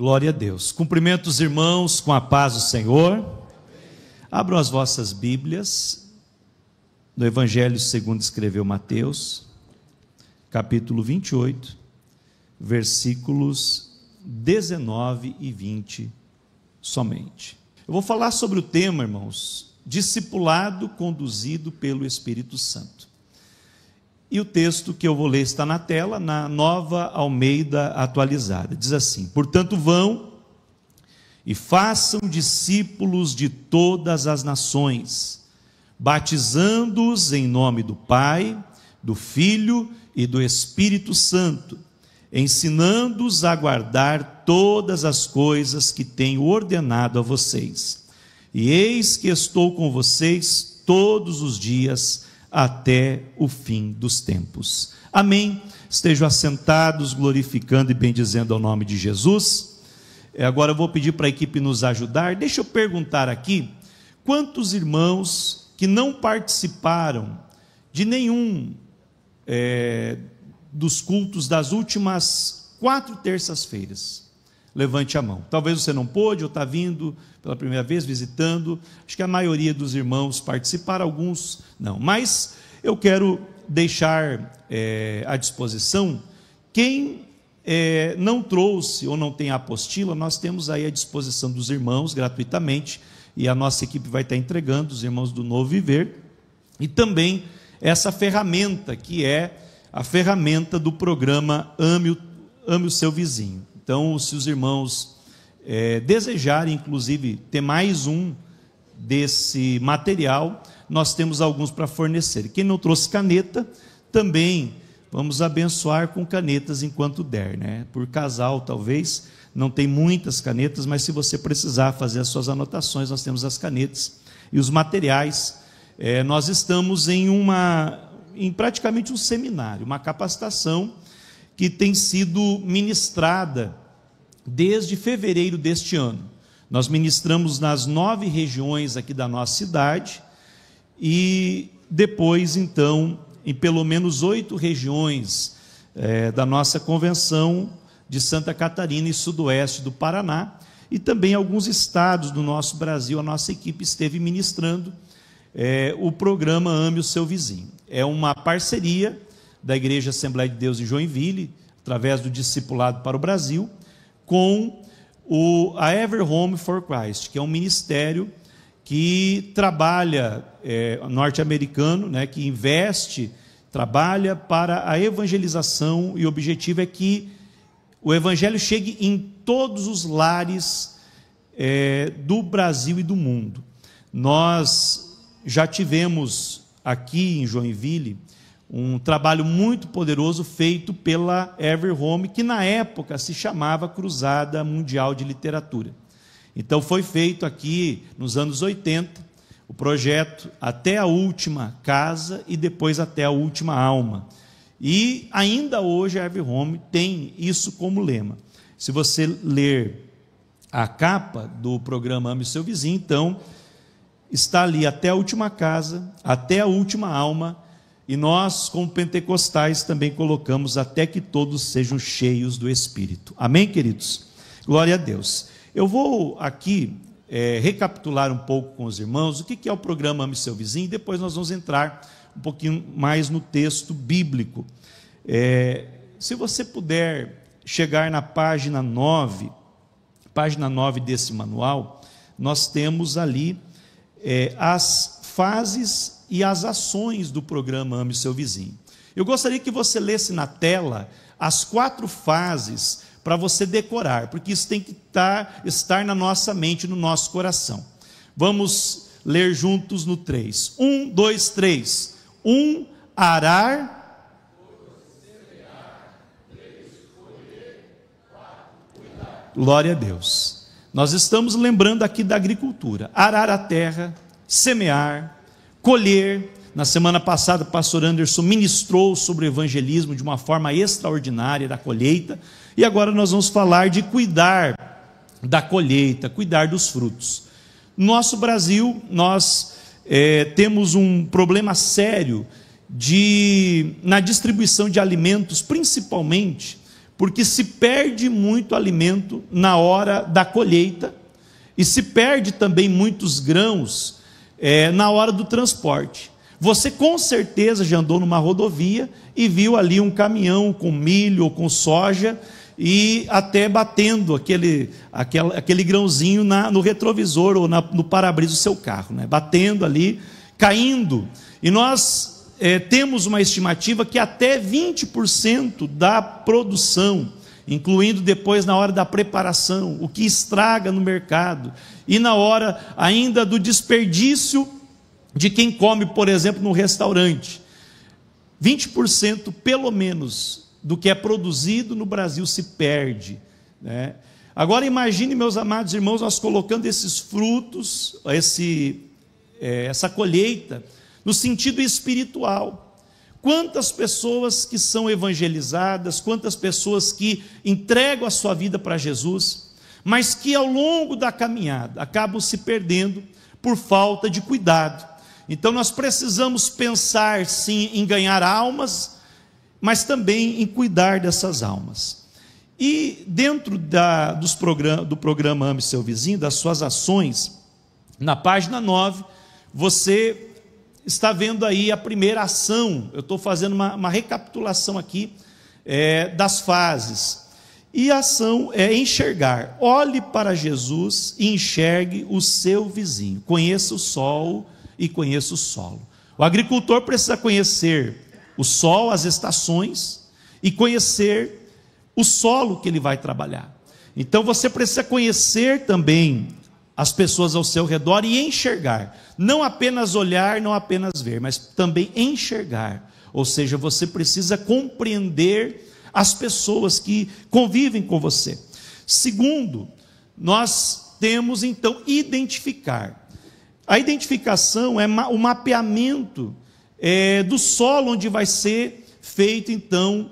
Glória a Deus. Cumprimento os irmãos com a paz do Senhor. Abram as vossas Bíblias no Evangelho segundo escreveu Mateus, capítulo 28, versículos 19 e 20 somente. Eu vou falar sobre o tema, irmãos, discipulado conduzido pelo Espírito Santo. E o texto que eu vou ler está na tela, na Nova Almeida Atualizada. Diz assim: portanto, vão e façam discípulos de todas as nações, batizando-os em nome do Pai, do Filho e do Espírito Santo, ensinando-os a guardar todas as coisas que tenho ordenado a vocês. E eis que estou com vocês todos os dias, até o fim dos tempos. Amém. Estejam assentados, glorificando e bendizendo ao nome de Jesus. Agora eu vou pedir para a equipe nos ajudar. Deixa eu perguntar aqui, quantos irmãos que não participaram de nenhum dos cultos das últimas 4 terças-feiras? Levante a mão. Talvez você não pôde ou está vindo pela primeira vez, visitando. Acho que a maioria dos irmãos participaram, alguns não. Mas eu quero deixar à disposição, quem não trouxe ou não tem a apostila, nós temos aí à disposição dos irmãos, gratuitamente, e a nossa equipe vai estar entregando, os irmãos do Novo Viver, e também essa ferramenta, que é a ferramenta do programa Ame o Seu Vizinho. Então, se os irmãos desejarem, inclusive, ter mais um desse material, nós temos alguns para fornecer. Quem não trouxe caneta, também vamos abençoar com canetas enquanto der, né? Por casal, talvez, não tem muitas canetas, mas se você precisar fazer as suas anotações, nós temos as canetas e os materiais. Nós estamos em praticamente um seminário, uma capacitação que tem sido ministrada desde fevereiro deste ano. Nós ministramos nas 9 regiões aqui da nossa cidade e depois, então, em pelo menos 8 regiões da nossa convenção de Santa Catarina e sudoeste do Paraná, e também alguns estados do nosso Brasil. A nossa equipe esteve ministrando o programa Ame o Seu Vizinho. É uma parceria da Igreja Assembleia de Deus em Joinville, através do Discipulado para o Brasil, com a Ever Home for Christ, que é um ministério que trabalha, norte-americano, né, que investe, trabalha para a evangelização, e o objetivo é que o evangelho chegue em todos os lares do Brasil e do mundo. Nós já tivemos aqui em Joinville um trabalho muito poderoso feito pela Ever Home, que na época se chamava Cruzada Mundial de Literatura. Então foi feito aqui nos anos 80 o projeto Até a Última Casa e depois Até a Última Alma. E ainda hoje a Ever Home tem isso como lema. Se você ler a capa do programa Ame o Seu Vizinho, então está ali Até a Última Casa, Até a Última Alma. E nós, como pentecostais, também colocamos Até que todos sejam cheios do Espírito. Amém, queridos? Glória a Deus. Eu vou aqui recapitular um pouco com os irmãos o que é o programa Ame Seu Vizinho, e depois nós vamos entrar um pouquinho mais no texto bíblico. Se você puder chegar na página 9 desse manual, nós temos ali as fases e as ações do programa Ame o Seu Vizinho. Eu gostaria que você lesse na tela as 4 fases para você decorar, porque isso tem que estar na nossa mente, no nosso coração. Vamos ler juntos no 3. 1, 2, 3. 1, arar. 2, colher. 4, cuidar. Glória a Deus. Nós estamos lembrando aqui da agricultura. Arar a terra, semear, colher. Na semana passada, o pastor Anderson ministrou sobre o evangelismo de uma forma extraordinária da colheita, e agora nós vamos falar de cuidar da colheita, cuidar dos frutos. No nosso Brasil, nós temos um problema sério na distribuição de alimentos, principalmente porque se perde muito alimento na hora da colheita, e se perde também muitos grãos na hora do transporte. Você com certeza já andou numa rodovia e viu ali um caminhão com milho ou com soja, e até batendo aquele grãozinho no retrovisor ou no para-brisa do seu carro, né? Batendo ali, caindo. E nós temos uma estimativa que até 20% da produção, incluindo depois na hora da preparação, o que estraga no mercado, e na hora ainda do desperdício de quem come, por exemplo, no restaurante, 20% pelo menos do que é produzido no Brasil se perde, né? Agora imagine, meus amados irmãos, nós colocando esses frutos, essa colheita, no sentido espiritual. Quantas pessoas que são evangelizadas, quantas pessoas que entregam a sua vida para Jesus, mas que ao longo da caminhada acabam se perdendo por falta de cuidado. Então nós precisamos pensar sim em ganhar almas, mas também em cuidar dessas almas. E dentro do programa Ame Seu Vizinho, das suas ações, na página 9, você está vendo aí a primeira ação. Eu estou fazendo uma recapitulação aqui das fases. E a ação é enxergar. Olhe para Jesus e enxergue o seu vizinho. Conheça o sol e conheça o solo. O agricultor precisa conhecer o sol, as estações, e conhecer o solo que ele vai trabalhar. Então você precisa conhecer também as pessoas ao seu redor e enxergar. Não apenas olhar, não apenas ver, mas também enxergar. Ou seja, você precisa compreender as pessoas que convivem com você. Segundo, nós temos então identificar. A identificação é o mapeamento do solo onde vai ser feito então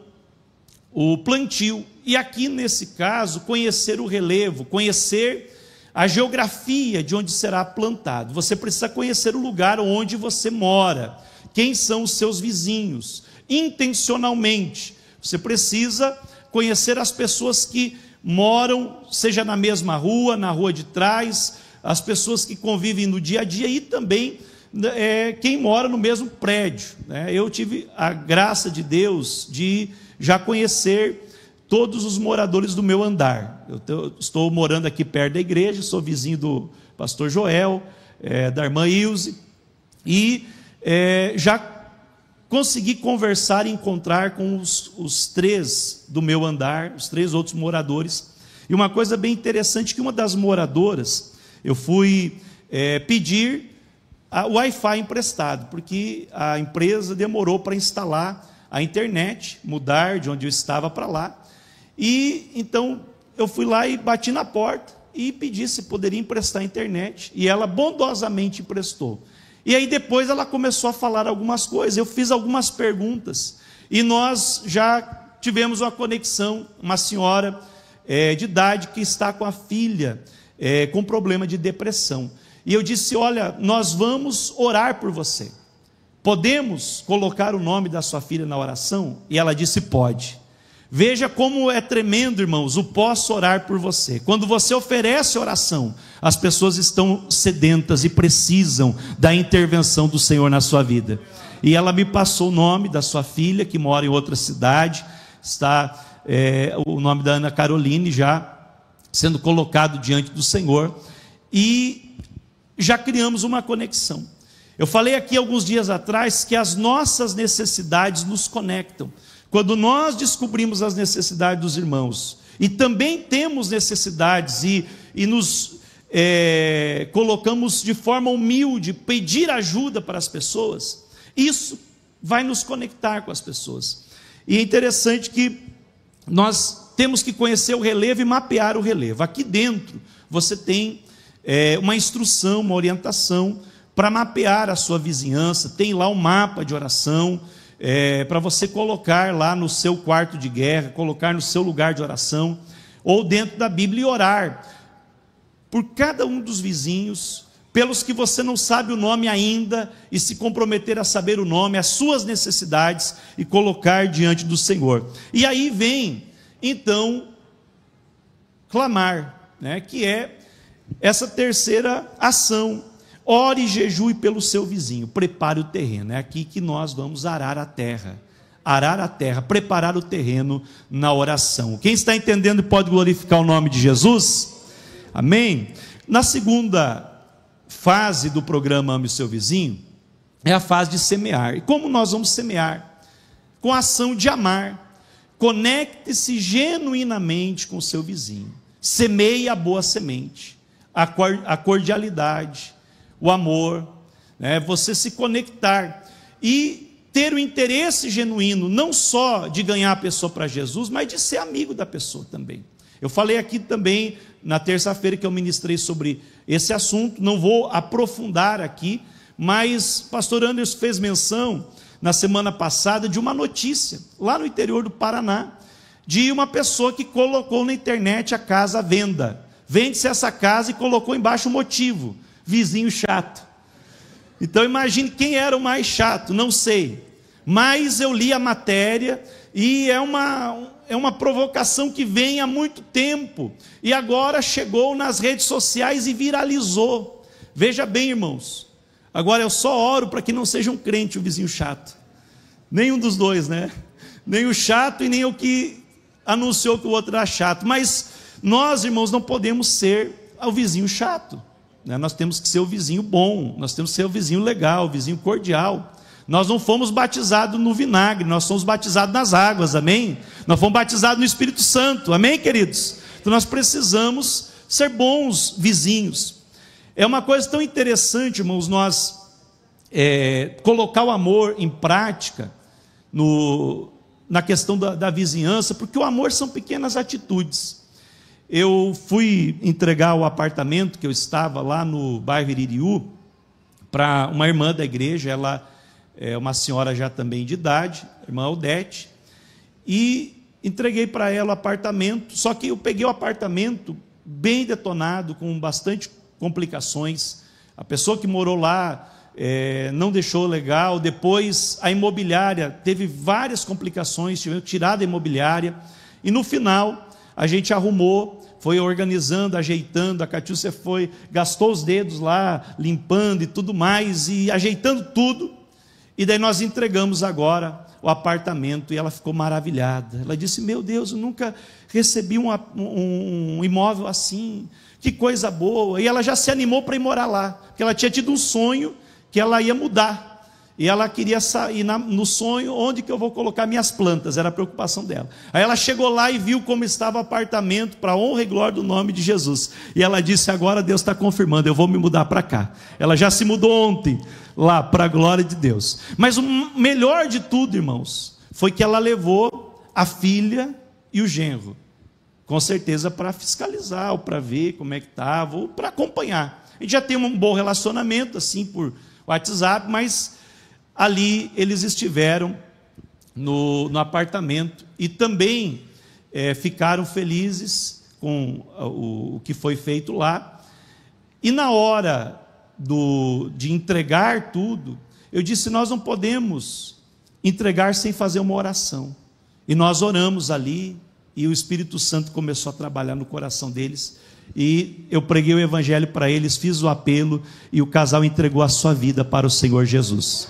o plantio. E aqui nesse caso, conhecer o relevo, conhecer a geografia de onde será plantado. Você precisa conhecer o lugar onde você mora, quem são os seus vizinhos, intencionalmente. Você precisa conhecer as pessoas que moram, seja na mesma rua, na rua de trás, as pessoas que convivem no dia a dia, e também quem mora no mesmo prédio, né? Eu tive a graça de Deus de já conhecer todos os moradores do meu andar. Eu estou morando aqui perto da igreja, sou vizinho do pastor Joel, da irmã Ilse, e já consegui conversar e encontrar com os 3 do meu andar, os 3 outros moradores. E uma coisa bem interessante, que uma das moradoras, eu fui pedir o Wi-Fi emprestado, porque a empresa demorou para instalar a internet, mudar de onde eu estava para lá. E então eu fui lá e bati na porta e pedi se poderia emprestar a internet, e ela bondosamente emprestou. E aí depois ela começou a falar algumas coisas, eu fiz algumas perguntas, e nós já tivemos uma conexão. Uma senhora de idade que está com a filha com problema de depressão. E eu disse: olha, nós vamos orar por você. Podemos colocar o nome da sua filha na oração? E ela disse: pode. Veja como é tremendo, irmãos, o posso orar por você. Quando você oferece oração, as pessoas estão sedentas e precisam da intervenção do Senhor na sua vida. E ela me passou o nome da sua filha, que mora em outra cidade. Está o nome da Ana Caroline já sendo colocado diante do Senhor. E já criamos uma conexão. Eu falei aqui alguns dias atrás que as nossas necessidades nos conectam. Quando nós descobrimos as necessidades dos irmãos, e também temos necessidades, e nos colocamos de forma humilde, pedir ajuda para as pessoas, isso vai nos conectar com as pessoas. E é interessante que nós temos que conhecer o relevo e mapear o relevo. Aqui dentro você tem uma instrução, uma orientação para mapear a sua vizinhança. Tem lá um mapa de oração, para você colocar lá no seu quarto de guerra, colocar no seu lugar de oração, ou dentro da Bíblia, e orar por cada um dos vizinhos, pelos que você não sabe o nome ainda, e se comprometer a saber o nome, as suas necessidades, e colocar diante do Senhor. E aí vem então clamar, né? Que é essa terceira ação. Ore e jejue pelo seu vizinho, prepare o terreno. É aqui que nós vamos arar a terra, preparar o terreno na oração. Quem está entendendo pode glorificar o nome de Jesus? Amém? Na segunda fase do programa Ame o Seu Vizinho, é a fase de semear. E como nós vamos semear? Com a ação de amar. Conecte-se genuinamente com o seu vizinho. Semeie a boa semente, a cordialidade, o amor, né? Você se conectar e ter o interesse genuíno, não só de ganhar a pessoa para Jesus, mas de ser amigo da pessoa também. Eu falei aqui também, na terça-feira que eu ministrei sobre esse assunto, não vou aprofundar aqui, mas pastor Anderson fez menção, na semana passada, de uma notícia, lá no interior do Paraná, de uma pessoa que colocou na internet a casa à venda. Vende-se essa casa e colocou embaixo o motivo: vizinho chato. Então imagine quem era o mais chato, não sei, mas eu li a matéria e é uma provocação que vem há muito tempo, e agora chegou nas redes sociais e viralizou. Veja bem, irmãos, agora eu só oro para que não seja um crente o vizinho chato, nenhum dos dois, né? Nem o chato e nem o que anunciou que o outro era chato. Mas nós, irmãos, não podemos ser o vizinho chato, né? Nós temos que ser o vizinho bom, nós temos que ser o vizinho legal, o vizinho cordial. Nós não fomos batizados no vinagre, nós somos batizados nas águas, amém? Nós fomos batizados no Espírito Santo, amém, queridos? Então nós precisamos ser bons vizinhos. É uma coisa tão interessante, irmãos, nós colocar o amor em prática na questão da vizinhança, porque o amor são pequenas atitudes. Eu fui entregar o apartamento que eu estava lá no bairro Iririú para uma irmã da igreja, ela é uma senhora já também de idade, irmã Odete, e entreguei para ela o apartamento, só que eu peguei o apartamento bem detonado, com bastante complicações. A pessoa que morou lá não deixou legal, depois a imobiliária teve várias complicações, tivemos que tirar da imobiliária, e no final a gente arrumou, foi organizando, ajeitando, a Catiúcia gastou os dedos lá, limpando e tudo mais, e ajeitando tudo, e daí nós entregamos agora o apartamento, e ela ficou maravilhada. Ela disse: meu Deus, eu nunca recebi um imóvel assim, que coisa boa. E ela já se animou para ir morar lá, porque ela tinha tido um sonho que ela ia mudar, e ela queria sair no sonho, onde que eu vou colocar minhas plantas, era a preocupação dela. Aí ela chegou lá e viu como estava o apartamento, para a honra e glória do nome de Jesus, e ela disse: agora Deus está confirmando, eu vou me mudar para cá. Ela já se mudou ontem, lá, para a glória de Deus. Mas o melhor de tudo, irmãos, foi que ela levou a filha e o genro, com certeza para fiscalizar, ou para ver como é que estava, ou para acompanhar. A gente já tem um bom relacionamento, assim, por WhatsApp, mas ali eles estiveram no apartamento, e também ficaram felizes com o que foi feito lá. E na hora de entregar tudo, eu disse: nós não podemos entregar sem fazer uma oração. E nós oramos ali, e o Espírito Santo começou a trabalhar no coração deles, e eu preguei o evangelho para eles, fiz o apelo, e o casal entregou a sua vida para o Senhor Jesus.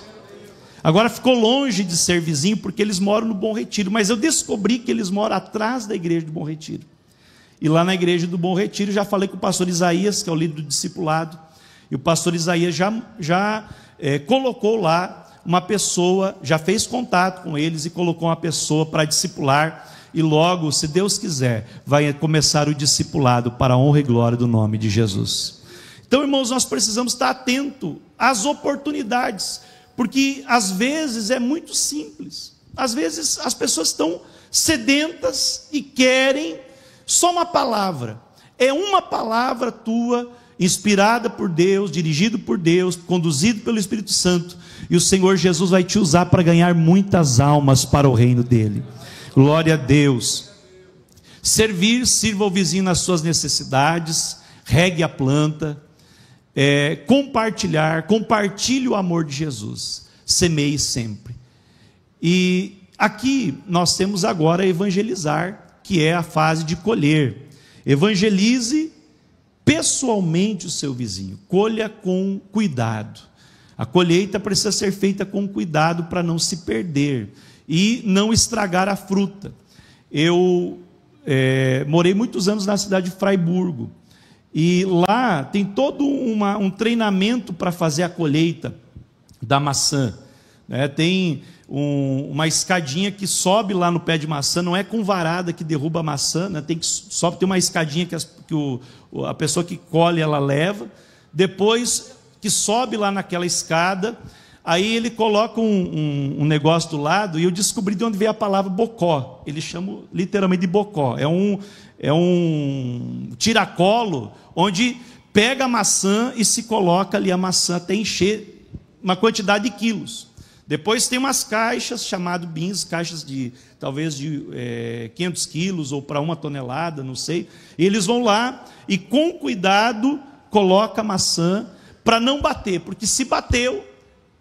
Agora ficou longe de ser vizinho, porque eles moram no Bom Retiro, mas eu descobri que eles moram atrás da igreja do Bom Retiro. E lá na igreja do Bom Retiro, já falei com o pastor Isaías, que é o líder do discipulado, e o pastor Isaías já colocou lá uma pessoa, já fez contato com eles e colocou uma pessoa para discipular, e logo, se Deus quiser, vai começar o discipulado para a honra e glória do nome de Jesus. Então, irmãos, nós precisamos estar atentos às oportunidades, porque às vezes é muito simples, às vezes as pessoas estão sedentas e querem só uma palavra, é uma palavra tua, inspirada por Deus, dirigido por Deus, conduzido pelo Espírito Santo, e o Senhor Jesus vai te usar para ganhar muitas almas para o reino dele. Glória a Deus. Sirva o vizinho nas suas necessidades, regue a planta, compartilhe o amor de Jesus, semeie sempre. E aqui nós temos agora evangelizar, que é a fase de colher. Evangelize pessoalmente o seu vizinho, colha com cuidado. A colheita precisa ser feita com cuidado para não se perder e não estragar a fruta. Eu morei muitos anos na cidade de Fraiburgo, e lá tem todo um treinamento para fazer a colheita da maçã, né? Tem uma escadinha que sobe lá no pé de maçã, não é com varada que derruba a maçã, né? Tem uma escadinha que a pessoa que colhe ela leva, depois que sobe lá naquela escada, aí ele coloca um negócio do lado, e eu descobri de onde veio a palavra bocó. Ele chama literalmente de bocó. É um tiracolo onde pega a maçã e se coloca ali a maçã até encher uma quantidade de quilos. Depois tem umas caixas chamadas bins, caixas de talvez de 500 quilos ou para 1 tonelada, não sei. E eles vão lá e com cuidado coloca a maçã para não bater, porque se bateu,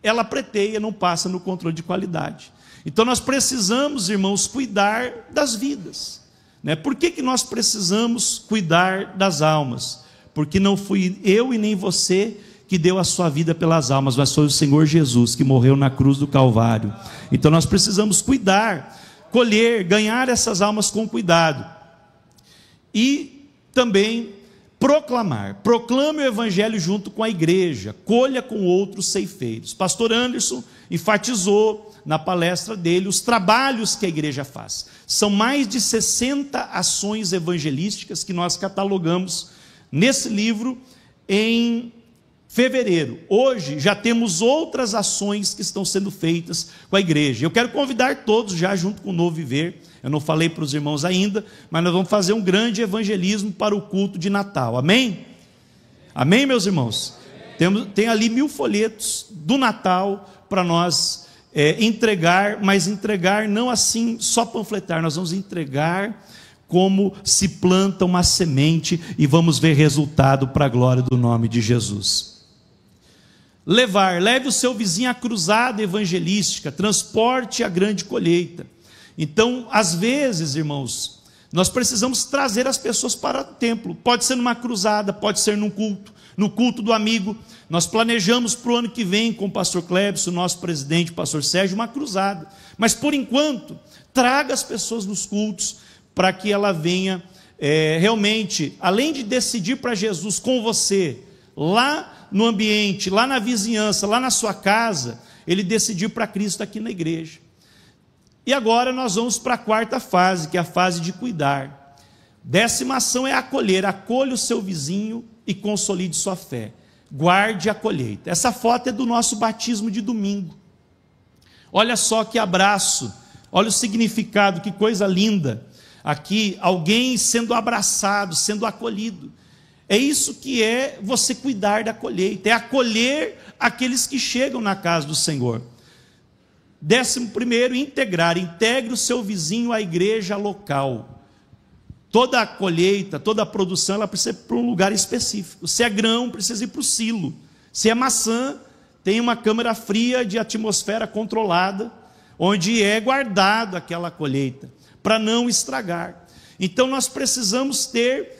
ela preteia, não passa no controle de qualidade. Então nós precisamos, irmãos, cuidar das vidas, né? Por que nós precisamos cuidar das almas? Porque não fui eu e nem você que deu a sua vida pelas almas, mas foi o Senhor Jesus que morreu na cruz do Calvário. Então nós precisamos cuidar, colher, ganhar essas almas com cuidado. E também proclame o evangelho junto com a igreja, colha com outros ceifeiros. Pastor Anderson enfatizou na palestra dele os trabalhos que a igreja faz. São mais de 60 ações evangelísticas que nós catalogamos nesse livro em fevereiro. Hoje já temos outras ações que estão sendo feitas com a igreja. Eu quero convidar todos já junto com o Novo Viver. Eu não falei para os irmãos ainda, mas nós vamos fazer um grande evangelismo para o culto de Natal. Amém? Amém, meus irmãos? Tem ali 1000 folhetos do Natal para nós entregar, mas entregar não assim só panfletar. Nós vamos entregar como se planta uma semente e vamos ver resultado para a glória do nome de Jesus. Leve o seu vizinho à cruzada evangelística, transporte a grande colheita. Então, às vezes, irmãos, nós precisamos trazer as pessoas para o templo. Pode ser numa cruzada, pode ser no culto do amigo. Nós planejamos para o ano que vem, com o pastor Clebson, nosso presidente, o pastor Sérgio, uma cruzada. Mas, por enquanto, traga as pessoas nos cultos, para que ela venha realmente, além de decidir para Jesus com você, lá no ambiente, lá na vizinhança, lá na sua casa, ele decidir para Cristo aqui na igreja. E agora nós vamos para a 4ª fase, que é a fase de cuidar. 10ª ação é acolher. Acolha o seu vizinho e consolide sua fé. Guarde a colheita. Essa foto é do nosso batismo de domingo. Olha só que abraço, olha o significado, que coisa linda. Aqui, alguém sendo abraçado, sendo acolhido. É isso que é você cuidar da colheita, é acolher aqueles que chegam na casa do Senhor. 11º, integrar. Integre o seu vizinho à igreja local. Toda a colheita, toda a produção, ela precisa ir para um lugar específico. Se é grão, precisa ir para o silo. Se é maçã, tem uma câmara fria de atmosfera controlada, onde é guardado aquela colheita, para não estragar. Então nós precisamos ter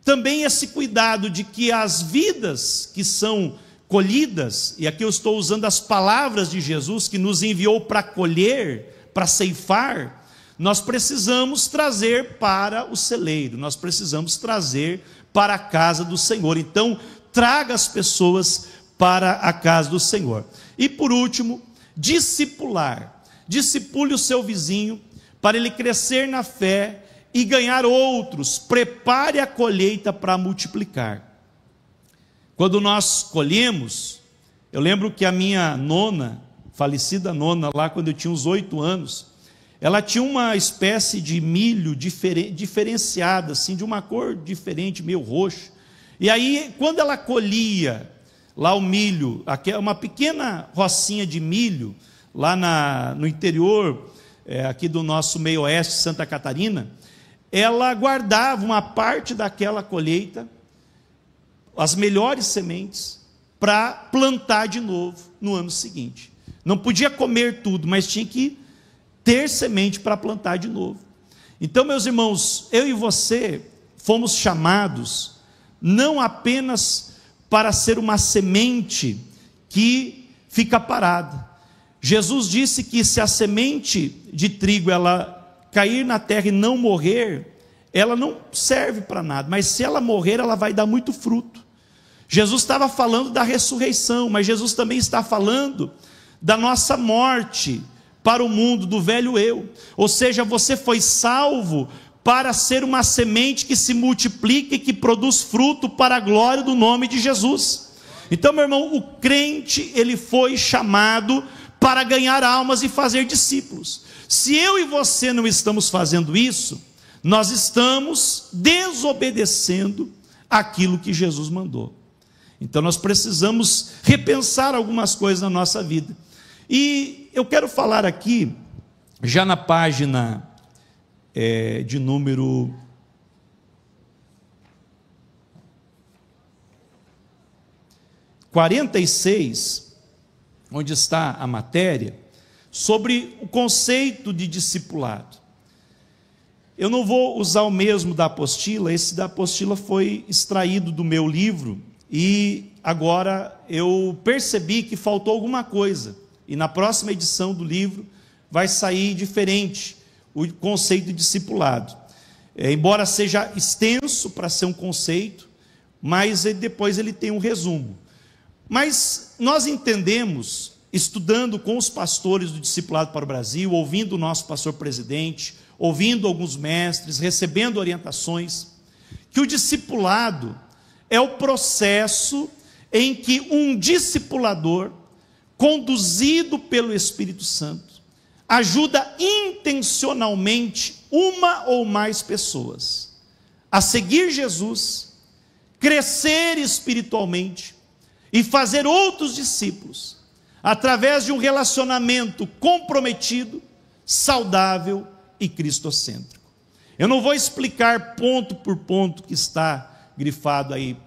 também esse cuidado de que as vidas que são colhidas, e aqui eu estou usando as palavras de Jesus, que nos enviou para colher, para ceifar, nós precisamos trazer para o celeiro, nós precisamos trazer para a casa do Senhor. Então, traga as pessoas para a casa do Senhor. E por último, discipular. Discipule o seu vizinho, para ele crescer na fé e ganhar outros. Prepare a colheita para multiplicar. Quando nós colhemos, eu lembro que a minha nona, falecida nona, lá quando eu tinha uns 8 anos, ela tinha uma espécie de milho diferenciada, assim, de uma cor diferente, meio roxo. E aí, quando ela colhia lá o milho, uma pequena rocinha de milho, lá no interior, aqui do nosso meio oeste, Santa Catarina, ela guardava uma parte daquela colheita, as melhores sementes, para plantar de novo no ano seguinte. Não podia comer tudo, mas tinha que ter semente para plantar de novo. Então, meus irmãos, eu e você fomos chamados não apenas para ser uma semente que fica parada. Jesus disse que se a semente de trigo ela cair na terra e não morrer, ela não serve para nada, mas se ela morrer, ela vai dar muito fruto. Jesus estava falando da ressurreição, mas Jesus também está falando da nossa morte para o mundo, do velho eu. Ou seja, você foi salvo para ser uma semente que se multiplica e que produz fruto para a glória do nome de Jesus. Então, meu irmão, o crente, ele foi chamado para ganhar almas e fazer discípulos. Se eu e você não estamos fazendo isso, nós estamos desobedecendo aquilo que Jesus mandou. Então nós precisamos repensar algumas coisas na nossa vida. E eu quero falar aqui, já na página de número 46, onde está a matéria, sobre o conceito de discipulado. Eu não vou usar o mesmo da apostila, esse da apostila foi extraído do meu livro, e agora eu percebi que faltou alguma coisa, e na próxima edição do livro vai sair diferente o conceito de discipulado. Embora seja extenso para ser um conceito, mas depois ele tem um resumo. Mas nós entendemos, estudando com os pastores do Discipulado para o Brasil, ouvindo o nosso pastor presidente, ouvindo alguns mestres, recebendo orientações, que o discipulado é o processo em que um discipulador, conduzido pelo Espírito Santo, ajuda intencionalmente uma ou mais pessoas a seguir Jesus, crescer espiritualmente e fazer outros discípulos, através de um relacionamento comprometido, saudável e cristocêntrico. Eu não vou explicar ponto por ponto que está grifado aí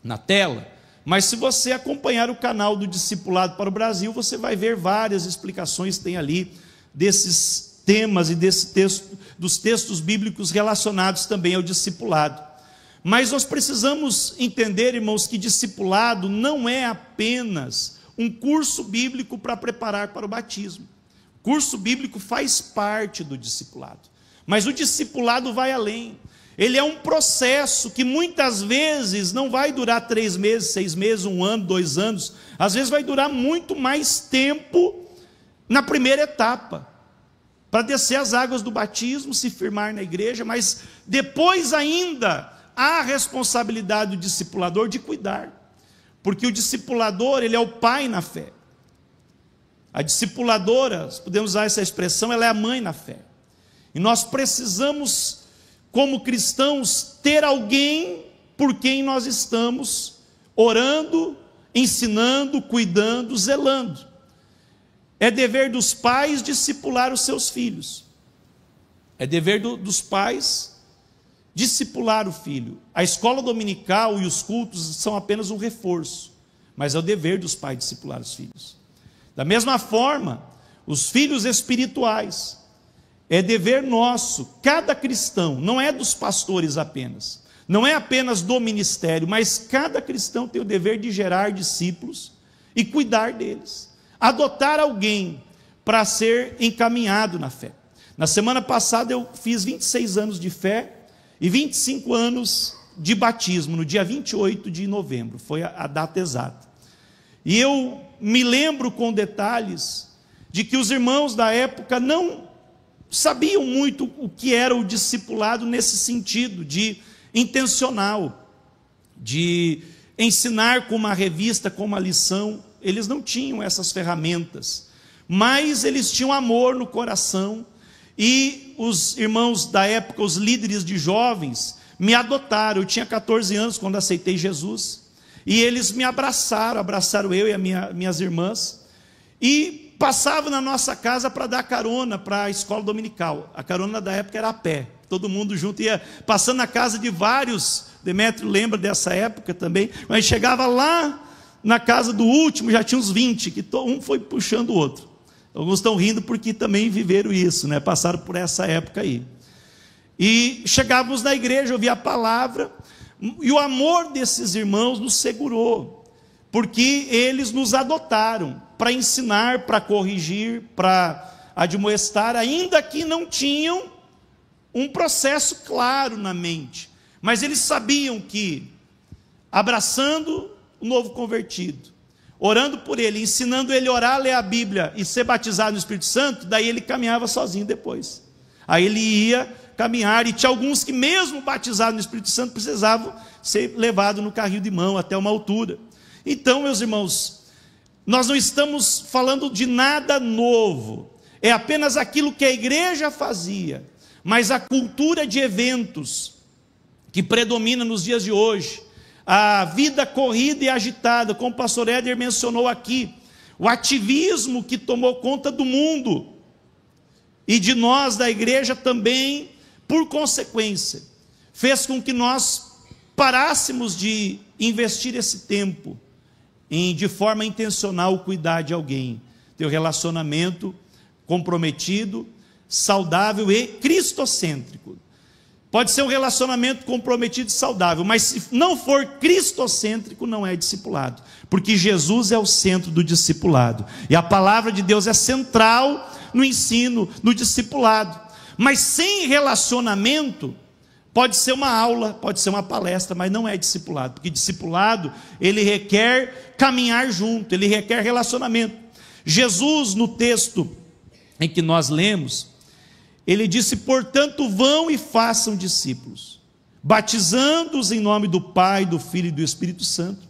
na tela, mas se você acompanhar o canal do Discipulado para o Brasil, você vai ver várias explicações que tem ali desses temas e dos textos bíblicos relacionados também ao discipulado. Mas nós precisamos entender, irmãos, que discipulado não é apenas um curso bíblico para preparar para o batismo. O curso bíblico faz parte do discipulado, mas o discipulado vai além. Ele é um processo que muitas vezes não vai durar 3 meses, 6 meses, 1 ano, 2 anos. Às vezes vai durar muito mais tempo na primeira etapa, para descer as águas do batismo, se firmar na igreja, mas depois ainda há a responsabilidade do discipulador de cuidar, porque o discipulador, ele é o pai na fé. A discipuladora, podemos usar essa expressão, ela é a mãe na fé. E nós precisamos, como cristãos, ter alguém por quem nós estamos orando, ensinando, cuidando, zelando. É dever dos pais discipular os seus filhos. É dever dos pais discipular o filho. A escola dominical e os cultos são apenas um reforço, mas é o dever dos pais discipular os filhos. Da mesma forma, os filhos espirituais, é dever nosso, cada cristão, não é dos pastores apenas, não é apenas do ministério, mas cada cristão tem o dever de gerar discípulos e cuidar deles, adotar alguém para ser encaminhado na fé. Na semana passada eu fiz 26 anos de fé e 25 anos de batismo, no dia 28 de novembro, foi a data exata. E eu me lembro com detalhes de que os irmãos da época não sabiam muito o que era o discipulado nesse sentido, de intencional, de ensinar com uma revista, com uma lição. Eles não tinham essas ferramentas, mas eles tinham amor no coração, e os irmãos da época, os líderes de jovens, me adotaram. Eu tinha 14 anos quando aceitei Jesus, e eles me abraçaram eu e minhas irmãs, e passavam na nossa casa para dar carona para a escola dominical. A carona da época era a pé, todo mundo junto, ia passando na casa de vários. Demétrio lembra dessa época também, mas chegava lá na casa do último, já tinha uns 20, que um foi puxando o outro. Alguns estão rindo porque também viveram isso, né? Passaram por essa época aí. E chegávamos na igreja, ouvia a palavra, e o amor desses irmãos nos segurou, porque eles nos adotaram para ensinar, para corrigir, para admoestar, ainda que não tinham um processo claro na mente, mas eles sabiam que, abraçando o novo convertido, orando por ele, ensinando ele a orar, ler a Bíblia e ser batizado no Espírito Santo, daí ele caminhava sozinho depois. Aí ele ia caminhar, e tinha alguns que mesmo batizados no Espírito Santo precisavam ser levados no carrinho de mão até uma altura. Então, meus irmãos, nós não estamos falando de nada novo, é apenas aquilo que a igreja fazia, mas a cultura de eventos que predomina nos dias de hoje, a vida corrida e agitada, como o pastor Éder mencionou aqui, o ativismo que tomou conta do mundo, e de nós da igreja também, por consequência, fez com que nós parássemos de investir esse tempo em, de forma intencional, cuidar de alguém, ter um relacionamento comprometido, saudável e cristocêntrico. Pode ser um relacionamento comprometido e saudável, mas se não for cristocêntrico, não é discipulado, porque Jesus é o centro do discipulado, e a palavra de Deus é central no ensino, no discipulado. Mas sem relacionamento, pode ser uma aula, pode ser uma palestra, mas não é discipulado, porque discipulado, ele requer caminhar junto, ele requer relacionamento. Jesus, no texto em que nós lemos, ele disse: portanto, vão e façam discípulos, batizando-os em nome do Pai, do Filho e do Espírito Santo,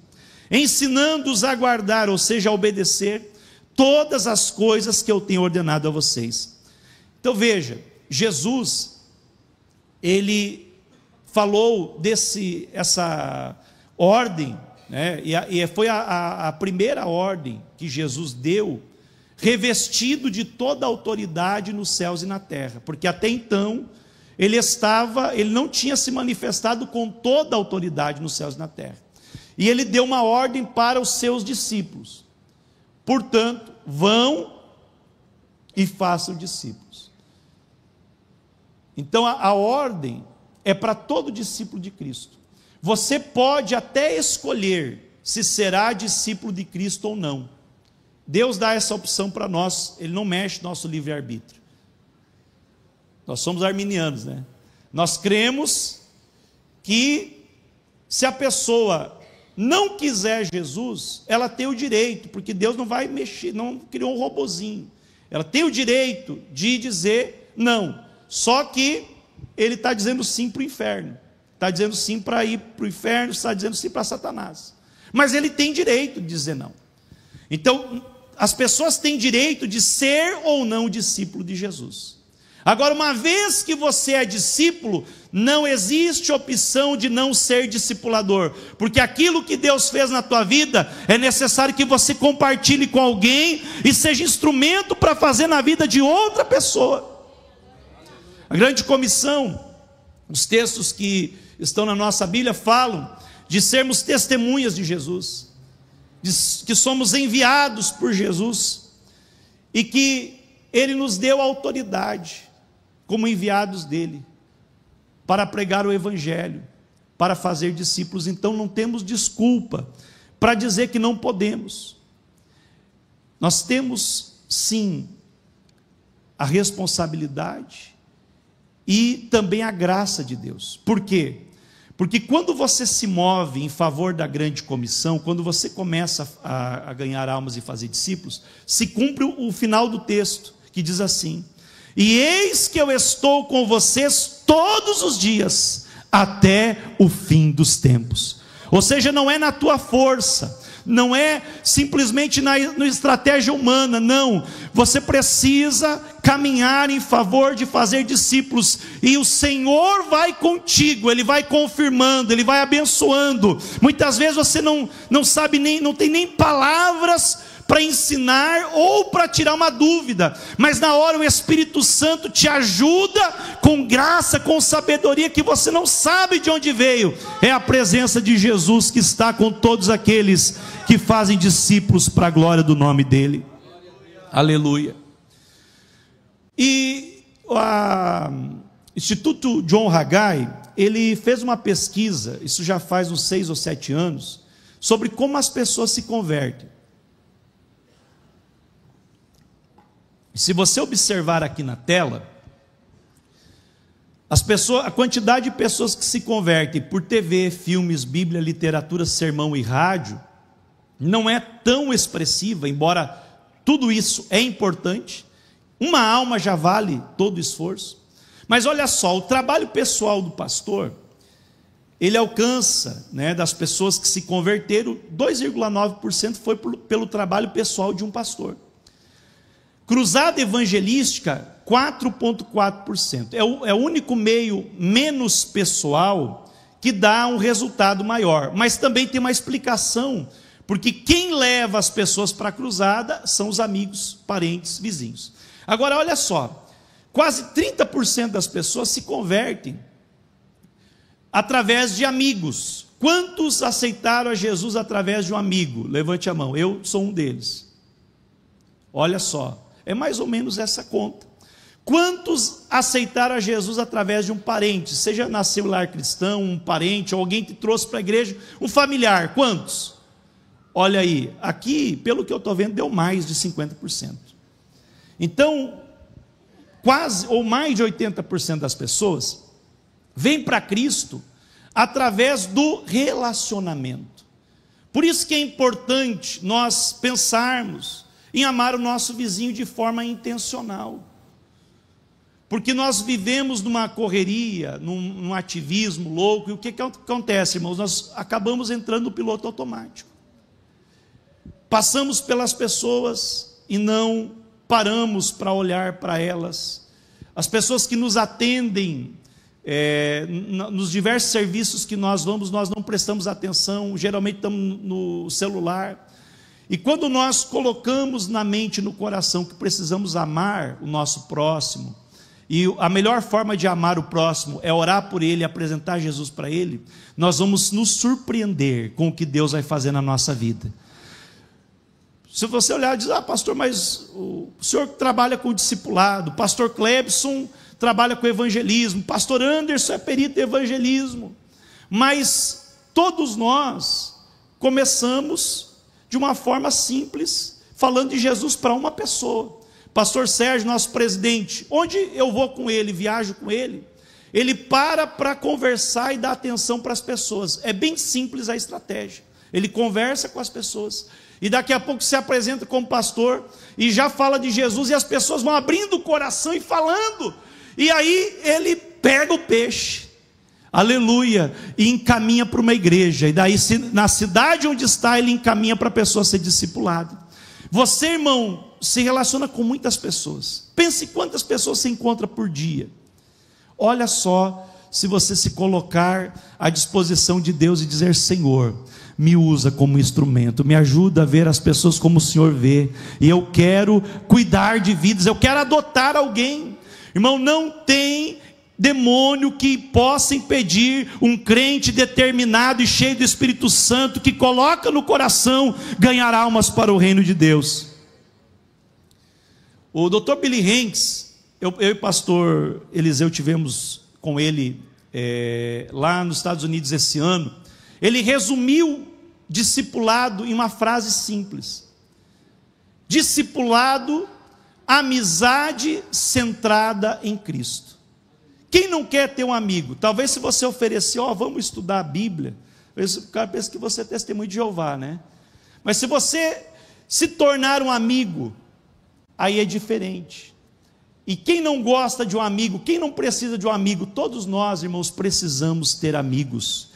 ensinando-os a guardar, ou seja, a obedecer, todas as coisas que eu tenho ordenado a vocês. Então veja, Jesus, ele falou essa ordem, né? E foi a primeira ordem que Jesus deu, revestido de toda a autoridade nos céus e na terra, porque até então ele não tinha se manifestado com toda a autoridade nos céus e na terra, e ele deu uma ordem para os seus discípulos: portanto, vão e façam discípulos. Então a ordem é para todo discípulo de Cristo. Você pode até escolher se será discípulo de Cristo ou não. Deus dá essa opção para nós, Ele não mexe no nosso livre-arbítrio. Nós somos arminianos, né? Nós cremos que se a pessoa não quiser Jesus, ela tem o direito, porque Deus não vai mexer, não criou um robozinho. Ela tem o direito de dizer não, só que ele está dizendo sim para o inferno, está dizendo sim para ir para o inferno, está dizendo sim para Satanás, mas ele tem direito de dizer não. Então, as pessoas têm direito de ser ou não discípulo de Jesus. Agora, uma vez que você é discípulo, não existe opção de não ser discipulador, porque aquilo que Deus fez na tua vida, é necessário que você compartilhe com alguém, e seja instrumento para fazer na vida de outra pessoa. A grande comissão, os textos que estão na nossa Bíblia falam de sermos testemunhas de Jesus, que somos enviados por Jesus, e que Ele nos deu autoridade, como enviados dEle, para pregar o Evangelho, para fazer discípulos. Então não temos desculpa para dizer que não podemos. Nós temos sim a responsabilidade e também a graça de Deus. Por quê? Porque quando você se move em favor da grande comissão, quando você começa a ganhar almas e fazer discípulos, se cumpre o final do texto, que diz assim: e eis que eu estou com vocês todos os dias, até o fim dos tempos. Ou seja, não é na tua força, não é simplesmente na estratégia humana, não. Você precisa caminhar em favor de fazer discípulos, e o Senhor vai contigo, Ele vai confirmando, Ele vai abençoando. Muitas vezes você não sabe nem, não tem nem palavras para ensinar ou para tirar uma dúvida, mas na hora o Espírito Santo te ajuda com graça, com sabedoria que você não sabe de onde veio. É a presença de Jesus que está com todos aqueles que fazem discípulos para a glória do nome dEle. Aleluia. E Instituto John Haggai, ele fez uma pesquisa, isso já faz uns 6 ou 7 anos, sobre como as pessoas se convertem. Se você observar aqui na tela, a quantidade de pessoas que se convertem por TV, filmes, Bíblia, literatura, sermão e rádio, não é tão expressiva, embora tudo isso é importante. Uma alma já vale todo o esforço. Mas olha só, o trabalho pessoal do pastor, ele alcança, das pessoas que se converteram, 2,9% foi pelo trabalho pessoal de um pastor. Cruzada evangelística, 4,4%. É o único meio menos pessoal que dá um resultado maior. Mas também tem uma explicação, porque quem leva as pessoas para a cruzada são os amigos, parentes, vizinhos. Agora, olha só, quase 30% das pessoas se convertem através de amigos. Quantos aceitaram a Jesus através de um amigo? Levante a mão, eu sou um deles. Olha só, é mais ou menos essa conta. Quantos aceitaram a Jesus através de um parente? Seja nasceu lar cristão, um parente, ou alguém que trouxe para a igreja, um familiar, quantos? Olha aí, aqui, pelo que eu estou vendo, deu mais de 50%. Então, quase ou mais de 80% das pessoas vêm para Cristo através do relacionamento. Por isso que é importante nós pensarmos em amar o nosso vizinho de forma intencional. Porque nós vivemos numa correria, num ativismo louco, e o que acontece, irmãos? Nós acabamos entrando no piloto automático. Passamos pelas pessoas e não paramos para olhar para elas. As pessoas que nos atendem, nos diversos serviços que nós vamos, nós não prestamos atenção, geralmente estamos no celular. E quando nós colocamos na mente e no coração que precisamos amar o nosso próximo, e a melhor forma de amar o próximo é orar por ele, apresentar Jesus para ele, nós vamos nos surpreender com o que Deus vai fazer na nossa vida. Se você olhar e dizer, pastor, mas o senhor trabalha com discipulado, pastor Clebson trabalha com evangelismo, pastor Anderson é perito em evangelismo, mas todos nós começamos de uma forma simples, falando de Jesus para uma pessoa. Pastor Sérgio, nosso presidente, onde eu vou com ele, viajo com ele, ele para conversar e dar atenção para as pessoas. É bem simples a estratégia. Ele conversa com as pessoas e daqui a pouco se apresenta como pastor e já fala de Jesus, e as pessoas vão abrindo o coração e falando, e aí ele pega o peixe, aleluia, e encaminha para uma igreja, e daí na cidade onde está ele encaminha para a pessoa ser discipulada. Você, irmão, se relaciona com muitas pessoas. Pense quantas pessoas se encontra por dia. Olha só, se você se colocar à disposição de Deus e dizer, Senhor, me usa como instrumento, me ajuda a ver as pessoas como o Senhor vê, e eu quero cuidar de vidas, eu quero adotar alguém. Irmão, não tem demônio que possa impedir um crente determinado e cheio do Espírito Santo, que coloca no coração ganhar almas para o reino de Deus. O Dr. Billy Hanks, eu e o pastor Eliseu tivemos com ele lá nos Estados Unidos esse ano. Ele resumiu discipulado em uma frase simples: discipulado, amizade centrada em Cristo. Quem não quer ter um amigo? Talvez se você oferecer, vamos estudar a Bíblia, o cara pensa que você é testemunho de Jeová, né? Mas se você se tornar um amigo, aí é diferente. E quem não gosta de um amigo, quem não precisa de um amigo? Todos nós, irmãos, precisamos ter amigos.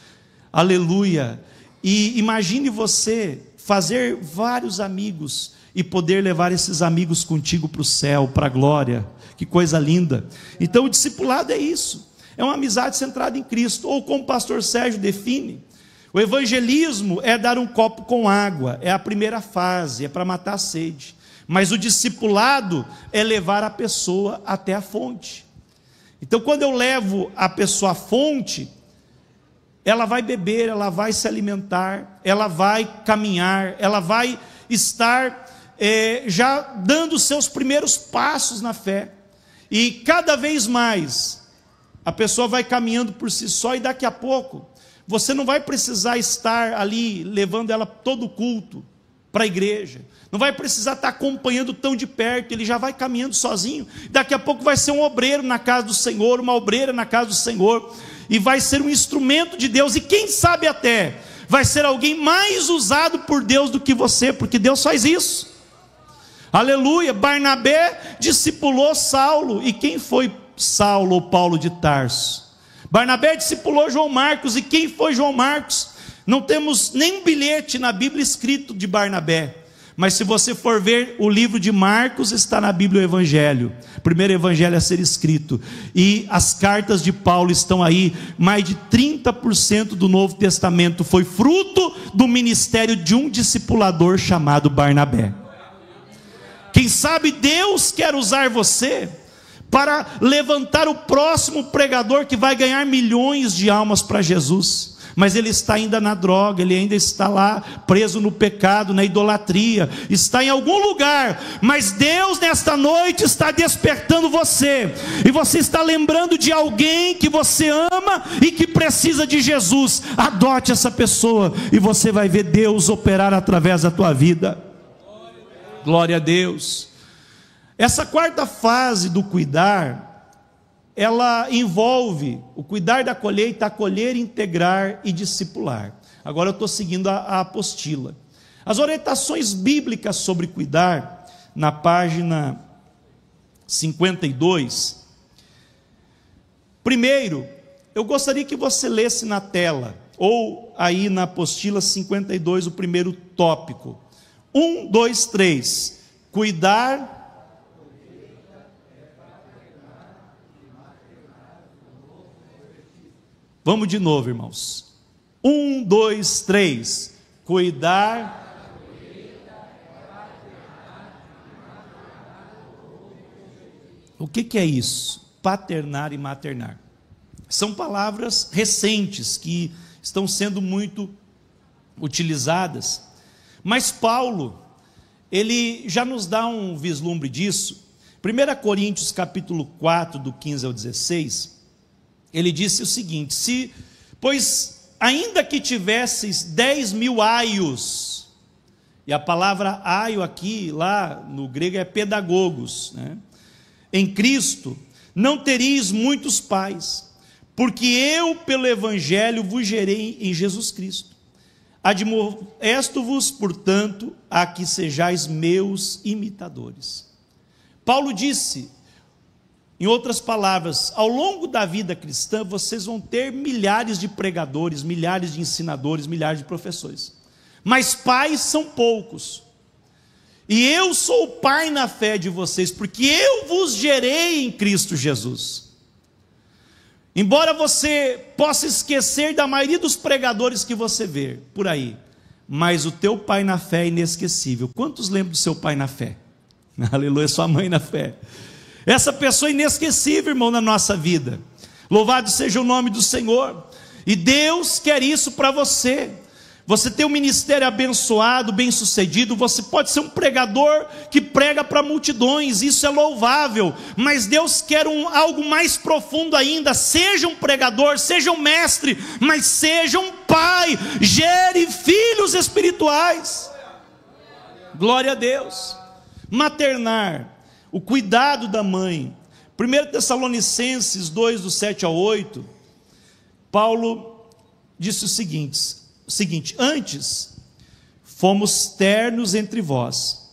Aleluia. E imagine você fazer vários amigos e poder levar esses amigos contigo para o céu, para a glória. Que coisa linda. Então o discipulado é isso, é uma amizade centrada em Cristo. Ou como o pastor Sérgio define, o evangelismo é dar um copo com água, é a primeira fase, é para matar a sede. Mas o discipulado é levar a pessoa até a fonte. Então quando eu levo a pessoa à fonte, ela vai beber, ela vai se alimentar, ela vai caminhar, ela vai estar já dando os seus primeiros passos na fé. E cada vez mais a pessoa vai caminhando por si só e daqui a pouco você não vai precisar estar ali levando ela todo o culto para a igreja, não vai precisar estar acompanhando tão de perto, ele já vai caminhando sozinho, daqui a pouco vai ser um obreiro na casa do Senhor, uma obreira na casa do Senhor, e vai ser um instrumento de Deus, e quem sabe até vai ser alguém mais usado por Deus do que você, porque Deus faz isso. Aleluia. Barnabé discipulou Saulo, e quem foi Saulo ou Paulo de Tarso? Barnabé discipulou João Marcos, e quem foi João Marcos? Não temos nem um bilhete na Bíblia escrito de Barnabé, mas se você for ver o livro de Marcos, está na Bíblia o Evangelho, o primeiro Evangelho a ser escrito, e as cartas de Paulo estão aí. Mais de 30% do Novo Testamento foi fruto do ministério de um discipulador chamado Barnabé. Quem sabe Deus quer usar você para levantar o próximo pregador que vai ganhar milhões de almas para Jesus, mas ele está ainda na droga, ele ainda está lá preso no pecado, na idolatria, está em algum lugar, mas Deus nesta noite está despertando você, e você está lembrando de alguém que você ama e que precisa de Jesus. Adote essa pessoa e você vai ver Deus operar através da tua vida. Glória a Deus. Essa quarta fase do cuidar, ela envolve o cuidar da colheita, acolher, integrar e discipular. Agora eu estou seguindo a apostila. As orientações bíblicas sobre cuidar, na página 52. Primeiro, eu gostaria que você lesse na tela, ou aí na apostila 52, o primeiro tópico. 1, 2, 3. Cuidar. Vamos de novo, irmãos. 1, 2, 3. Cuidar. O que é isso? Paternar e maternar. São palavras recentes que estão sendo muito utilizadas. Mas Paulo, ele já nos dá um vislumbre disso. 1 Coríntios capítulo 4, do 15 ao 16, ele disse o seguinte: pois ainda que tivesseis 10.000 aios, e a palavra aio aqui, lá no grego é pedagogos, né? Em Cristo, não teríeis muitos pais, porque eu pelo Evangelho vos gerei em Jesus Cristo. Admoesto-vos, portanto, a que sejais meus imitadores. Paulo disse, em outras palavras, ao longo da vida cristã, vocês vão ter milhares de pregadores, milhares de ensinadores, milhares de professores, mas pais são poucos. E eu sou o pai na fé de vocês, porque eu vos gerei em Cristo Jesus. Embora você possa esquecer da maioria dos pregadores que você vê por aí, mas o teu pai na fé é inesquecível. Quantos lembram do seu pai na fé? Aleluia, sua mãe na fé. Essa pessoa é inesquecível, irmão, na nossa vida. Louvado seja o nome do Senhor. E Deus quer isso para você. Você tem um ministério abençoado, bem sucedido, você pode ser um pregador que prega para multidões, isso é louvável, mas Deus quer algo mais profundo ainda. Seja um pregador, seja um mestre, mas seja um pai, gere filhos espirituais. Glória a Deus. Maternar, o cuidado da mãe. 1 Tessalonicenses 2, do 7 ao 8, Paulo disse o seguinte: antes fomos ternos entre vós,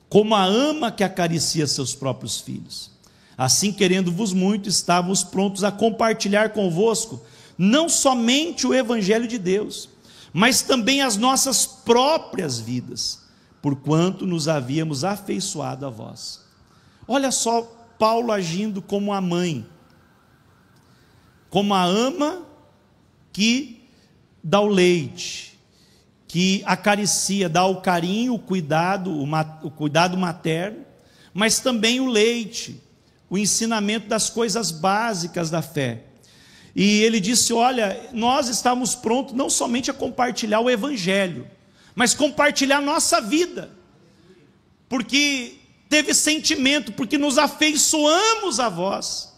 como a ama que acaricia seus próprios filhos. Assim, querendo-vos muito, estávamos prontos a compartilhar convosco, não somente o Evangelho de Deus, mas também as nossas próprias vidas, porquanto nos havíamos afeiçoado a vós. Olha só Paulo agindo como a mãe, como a ama que dá o leite, que acaricia, dá o carinho, o cuidado materno, mas também o leite, o ensinamento das coisas básicas da fé. E ele disse: olha, nós estamos prontos não somente a compartilhar o Evangelho, mas compartilhar a nossa vida, porque teve sentimento, porque nos afeiçoamos a vós.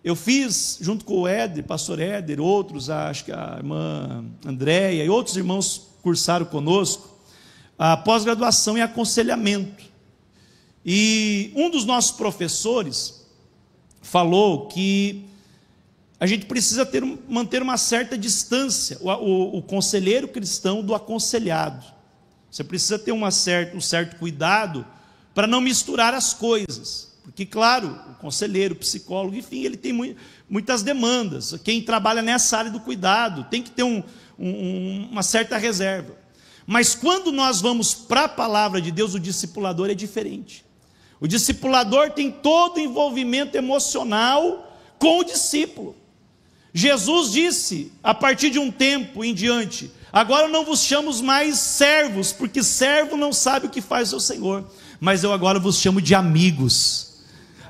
eu fiz, junto com o Éder, pastor Éder, outros, acho que a irmã Andréia e outros irmãos cursaram conosco, a pós-graduação em aconselhamento. E um dos nossos professores falou que a gente precisa manter uma certa distância, o conselheiro cristão do aconselhado. Você precisa ter um certo cuidado para não misturar as coisas. Porque, claro, o conselheiro, o psicólogo, enfim, ele tem muitas demandas. Quem trabalha nessa área do cuidado tem que ter uma certa reserva. Mas quando nós vamos para a palavra de Deus, o discipulador é diferente. O discipulador tem todo o envolvimento emocional com o discípulo. Jesus disse, a partir de um tempo em diante: agora eu não vos chamo mais servos, porque servo não sabe o que faz o seu Senhor, mas eu agora vos chamo de amigos.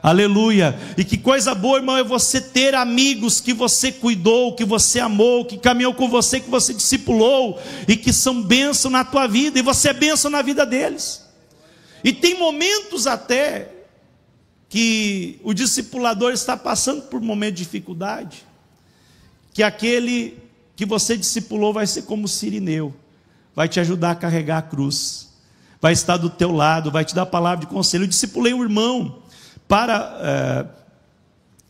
Aleluia. E que coisa boa, irmão, é você ter amigos que você cuidou, que você amou, que caminhou com você, que você discipulou, e que são bênção na tua vida, e você é bênção na vida deles. E tem momentos até que o discipulador está passando por um momento de dificuldade, que aquele que você discipulou vai ser como Cirineu, vai te ajudar a carregar a cruz, vai estar do teu lado, vai te dar palavra de conselho. Eu discipulei um irmão,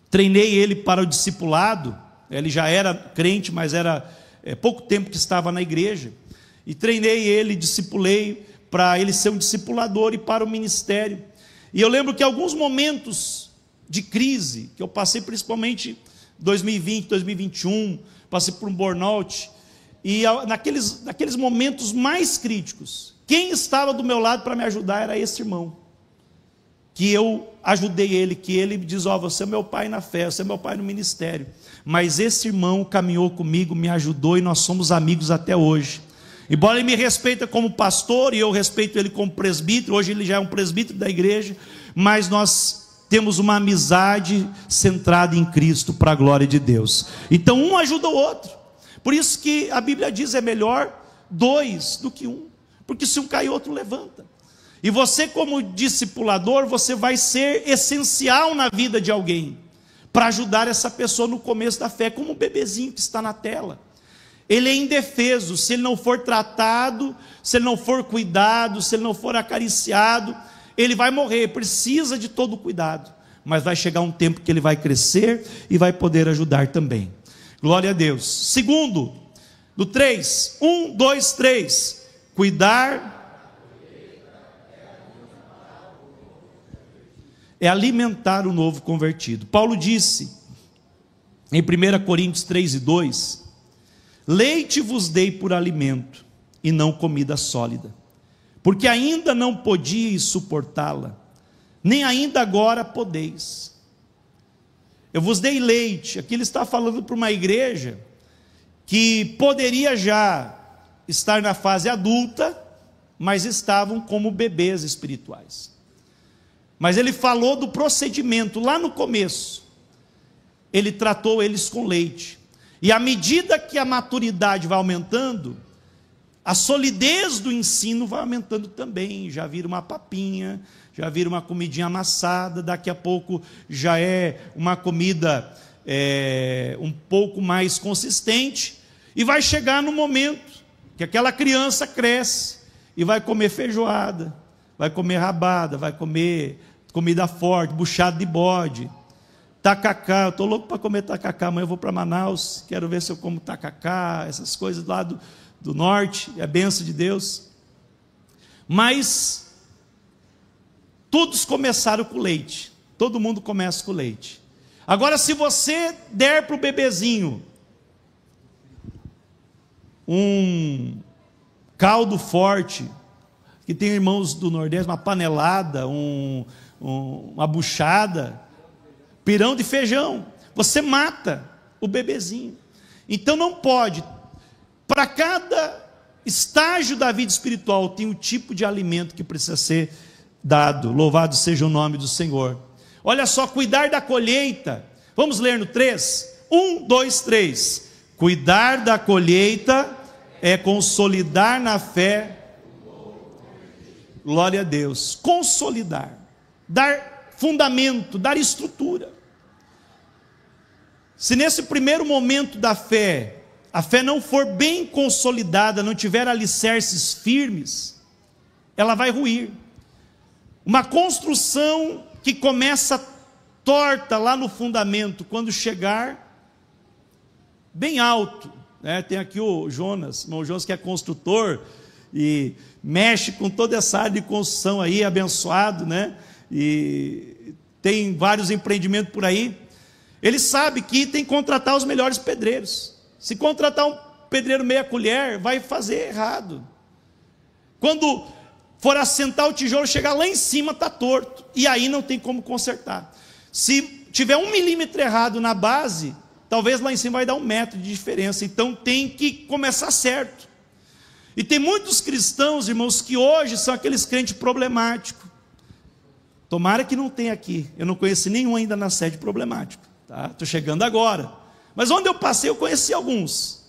treinei ele para o discipulado. Ele já era crente, mas era pouco tempo que estava na igreja, e treinei ele, discipulei para ele ser um discipulador e para o ministério. E eu lembro que alguns momentos de crise, que eu passei principalmente 2020, 2021, passei por um burnout, e naqueles momentos mais críticos, quem estava do meu lado para me ajudar era esse irmão, que eu ajudei ele, que ele me diz: você é meu pai na fé, você é meu pai no ministério. Mas esse irmão caminhou comigo, me ajudou, e nós somos amigos até hoje. Embora ele me respeita como pastor, e eu respeito ele como presbítero, hoje ele já é um presbítero da igreja, mas nós temos uma amizade centrada em Cristo, para a glória de Deus. Então um ajuda o outro. Por isso que a Bíblia diz: é melhor dois do que um, porque se um cair, outro levanta. E você, como discipulador, você vai ser essencial na vida de alguém, para ajudar essa pessoa no começo da fé, como o bebezinho que está na tela. Ele é indefeso, se ele não for tratado, se ele não for cuidado, se ele não for acariciado, ele vai morrer. Precisa de todo cuidado, mas vai chegar um tempo que ele vai crescer e vai poder ajudar também. Glória a Deus. Segundo, do 3, 1, 2, 3, cuidar é alimentar o novo convertido. Paulo disse em 1 Coríntios 3 e 2: leite vos dei por alimento, e não comida sólida, porque ainda não podíeis suportá-la, nem ainda agora podeis. Eu vos dei leite. Aqui ele está falando para uma igreja que poderia já estar na fase adulta, mas estavam como bebês espirituais. Mas ele falou do procedimento lá no começo. Ele tratou eles com leite. E à medida que a maturidade vai aumentando, a solidez do ensino vai aumentando também. Já vira uma papinha, já vira uma comidinha amassada, daqui a pouco já é uma comida um pouco mais consistente, e vai chegar no momento que aquela criança cresce e vai comer feijoada, vai comer rabada, vai comer comida forte, buchada de bode, tacacá. Eu estou louco para comer tacacá. Amanhã eu vou para Manaus, quero ver se eu como tacacá, essas coisas lá do norte, é a bênção de Deus. Mas todos começaram com leite, todo mundo começa com leite. Agora, se você der para o bebezinho um caldo forte, que tem irmãos do Nordeste, uma panelada, uma buchada, pirão de feijão, você mata o bebezinho. Então não pode. Para cada estágio da vida espiritual tem um tipo de alimento que precisa ser dado. Louvado seja o nome do Senhor. Olha só, cuidar da colheita. Vamos ler no 3? 1, 2, 3. Cuidar da colheita é consolidar na fé. Glória a Deus. Consolidar, dar fundamento, dar estrutura. Se nesse primeiro momento da fé, a fé não for bem consolidada, não tiver alicerces firmes, ela vai ruir. Uma construção que começa torta lá no fundamento, quando chegar bem alto, né? Tem aqui o Jonas, irmão Jonas, que é construtor e mexe com toda essa área de construção aí, abençoado, né? E tem vários empreendimentos por aí. Ele sabe que tem que contratar os melhores pedreiros. Se contratar um pedreiro meia colher, vai fazer errado. Quando for assentar o tijolo, chegar lá em cima, está torto, e aí não tem como consertar. Se tiver 1 milímetro errado na base, talvez lá em cima vai dar 1 metro de diferença. Então tem que começar certo. E tem muitos cristãos, irmãos, que hoje são aqueles crentes problemáticos. Tomara que não tenha aqui. Eu não conheci nenhum ainda na sede problemático, tá? Estou chegando agora. Mas onde eu passei, eu conheci alguns.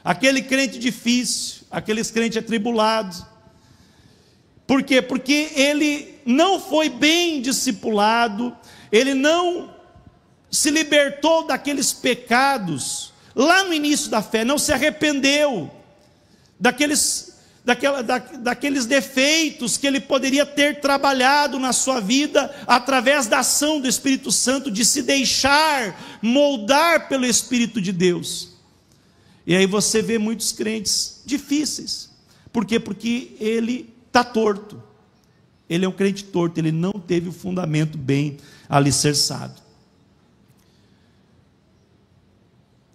Aquele crente difícil, aqueles crentes atribulados. Por quê? Porque ele não foi bem discipulado, ele não se libertou daqueles pecados lá no início da fé, não se arrependeu daqueles defeitos que ele poderia ter trabalhado na sua vida através da ação do Espírito Santo, de se deixar moldar pelo Espírito de Deus. E aí você vê muitos crentes difíceis. Por quê? Porque ele está torto. Ele é um crente torto, ele não teve o fundamento bem alicerçado.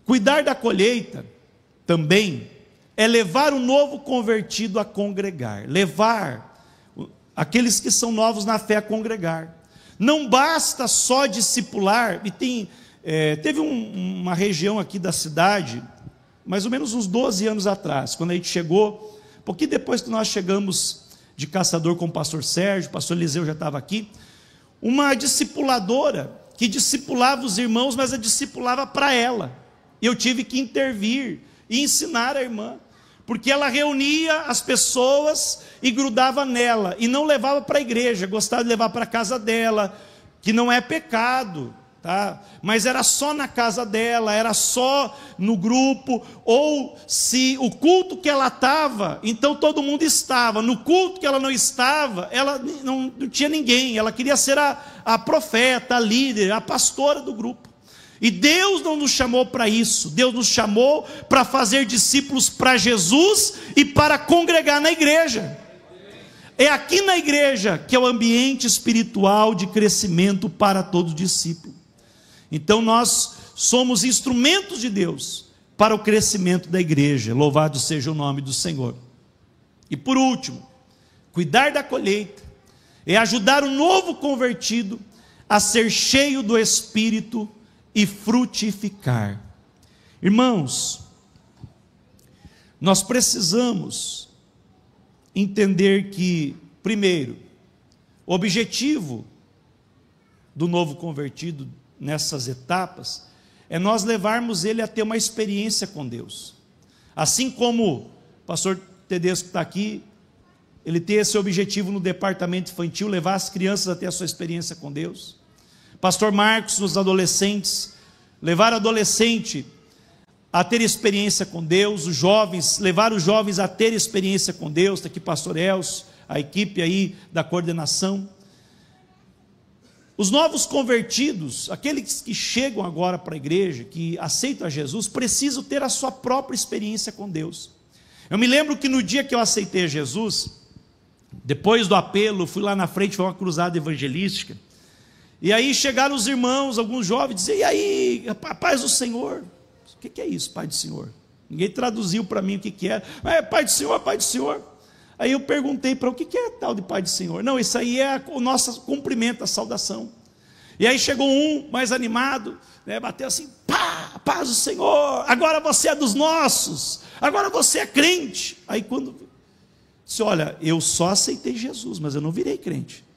Cuidar da colheita também é levar o novo convertido a congregar, levar aqueles que são novos na fé a congregar. Não basta só discipular, e teve uma região aqui da cidade, mais ou menos uns 12 anos atrás, quando a gente chegou, um pouquinho depois que nós chegamos de Caçador com o pastor Sérgio, o pastor Eliseu já estava aqui, uma discipuladora que discipulava os irmãos, mas a discipulava para ela. Eu tive que intervir e ensinar a irmã, porque ela reunia as pessoas e grudava nela, e não levava para a igreja, gostava de levar para a casa dela, que não é pecado, tá? Mas era só na casa dela, era só no grupo, ou se o culto que ela estava, então todo mundo estava. No culto que ela não estava, ela não tinha ninguém. Ela queria ser a profeta, a líder, a pastora do grupo. E Deus não nos chamou para isso. Deus nos chamou para fazer discípulos para Jesus e para congregar na igreja. É aqui na igreja que é o ambiente espiritual de crescimento para todo discípulo. Então nós somos instrumentos de Deus para o crescimento da igreja. Louvado seja o nome do Senhor. E por último, cuidar da colheita é ajudar o novo convertido a ser cheio do Espírito e frutificar. Irmãos, nós precisamos entender que, primeiro, o objetivo do novo convertido nessas etapas é nós levarmos ele a ter uma experiência com Deus. Assim como o pastor Tedesco está aqui, ele tem esse objetivo no departamento infantil, levar as crianças a ter a sua experiência com Deus. Pastor Marcos, nos adolescentes, levar o adolescente a ter experiência com Deus, os jovens, levar os jovens a ter experiência com Deus. Está aqui pastor Elcio, a equipe aí da coordenação. Os novos convertidos, aqueles que chegam agora para a igreja, que aceitam a Jesus, precisam ter a sua própria experiência com Deus. Eu me lembro que no dia que eu aceitei Jesus, depois do apelo, fui lá na frente, foi uma cruzada evangelística, e aí chegaram os irmãos, alguns jovens, diziam: e aí, paz do Senhor? O que é isso, Pai do Senhor? Ninguém traduziu para mim o que era. Mas é Pai do Senhor, Pai do Senhor. Aí eu perguntei para o que é tal de Pai do Senhor? Não, isso aí é o nosso cumprimento, a saudação. E aí chegou um mais animado, né, bateu assim: pá, paz do Senhor, agora você é dos nossos, agora você é crente. Aí quando disse: olha, eu só aceitei Jesus, mas eu não virei crente.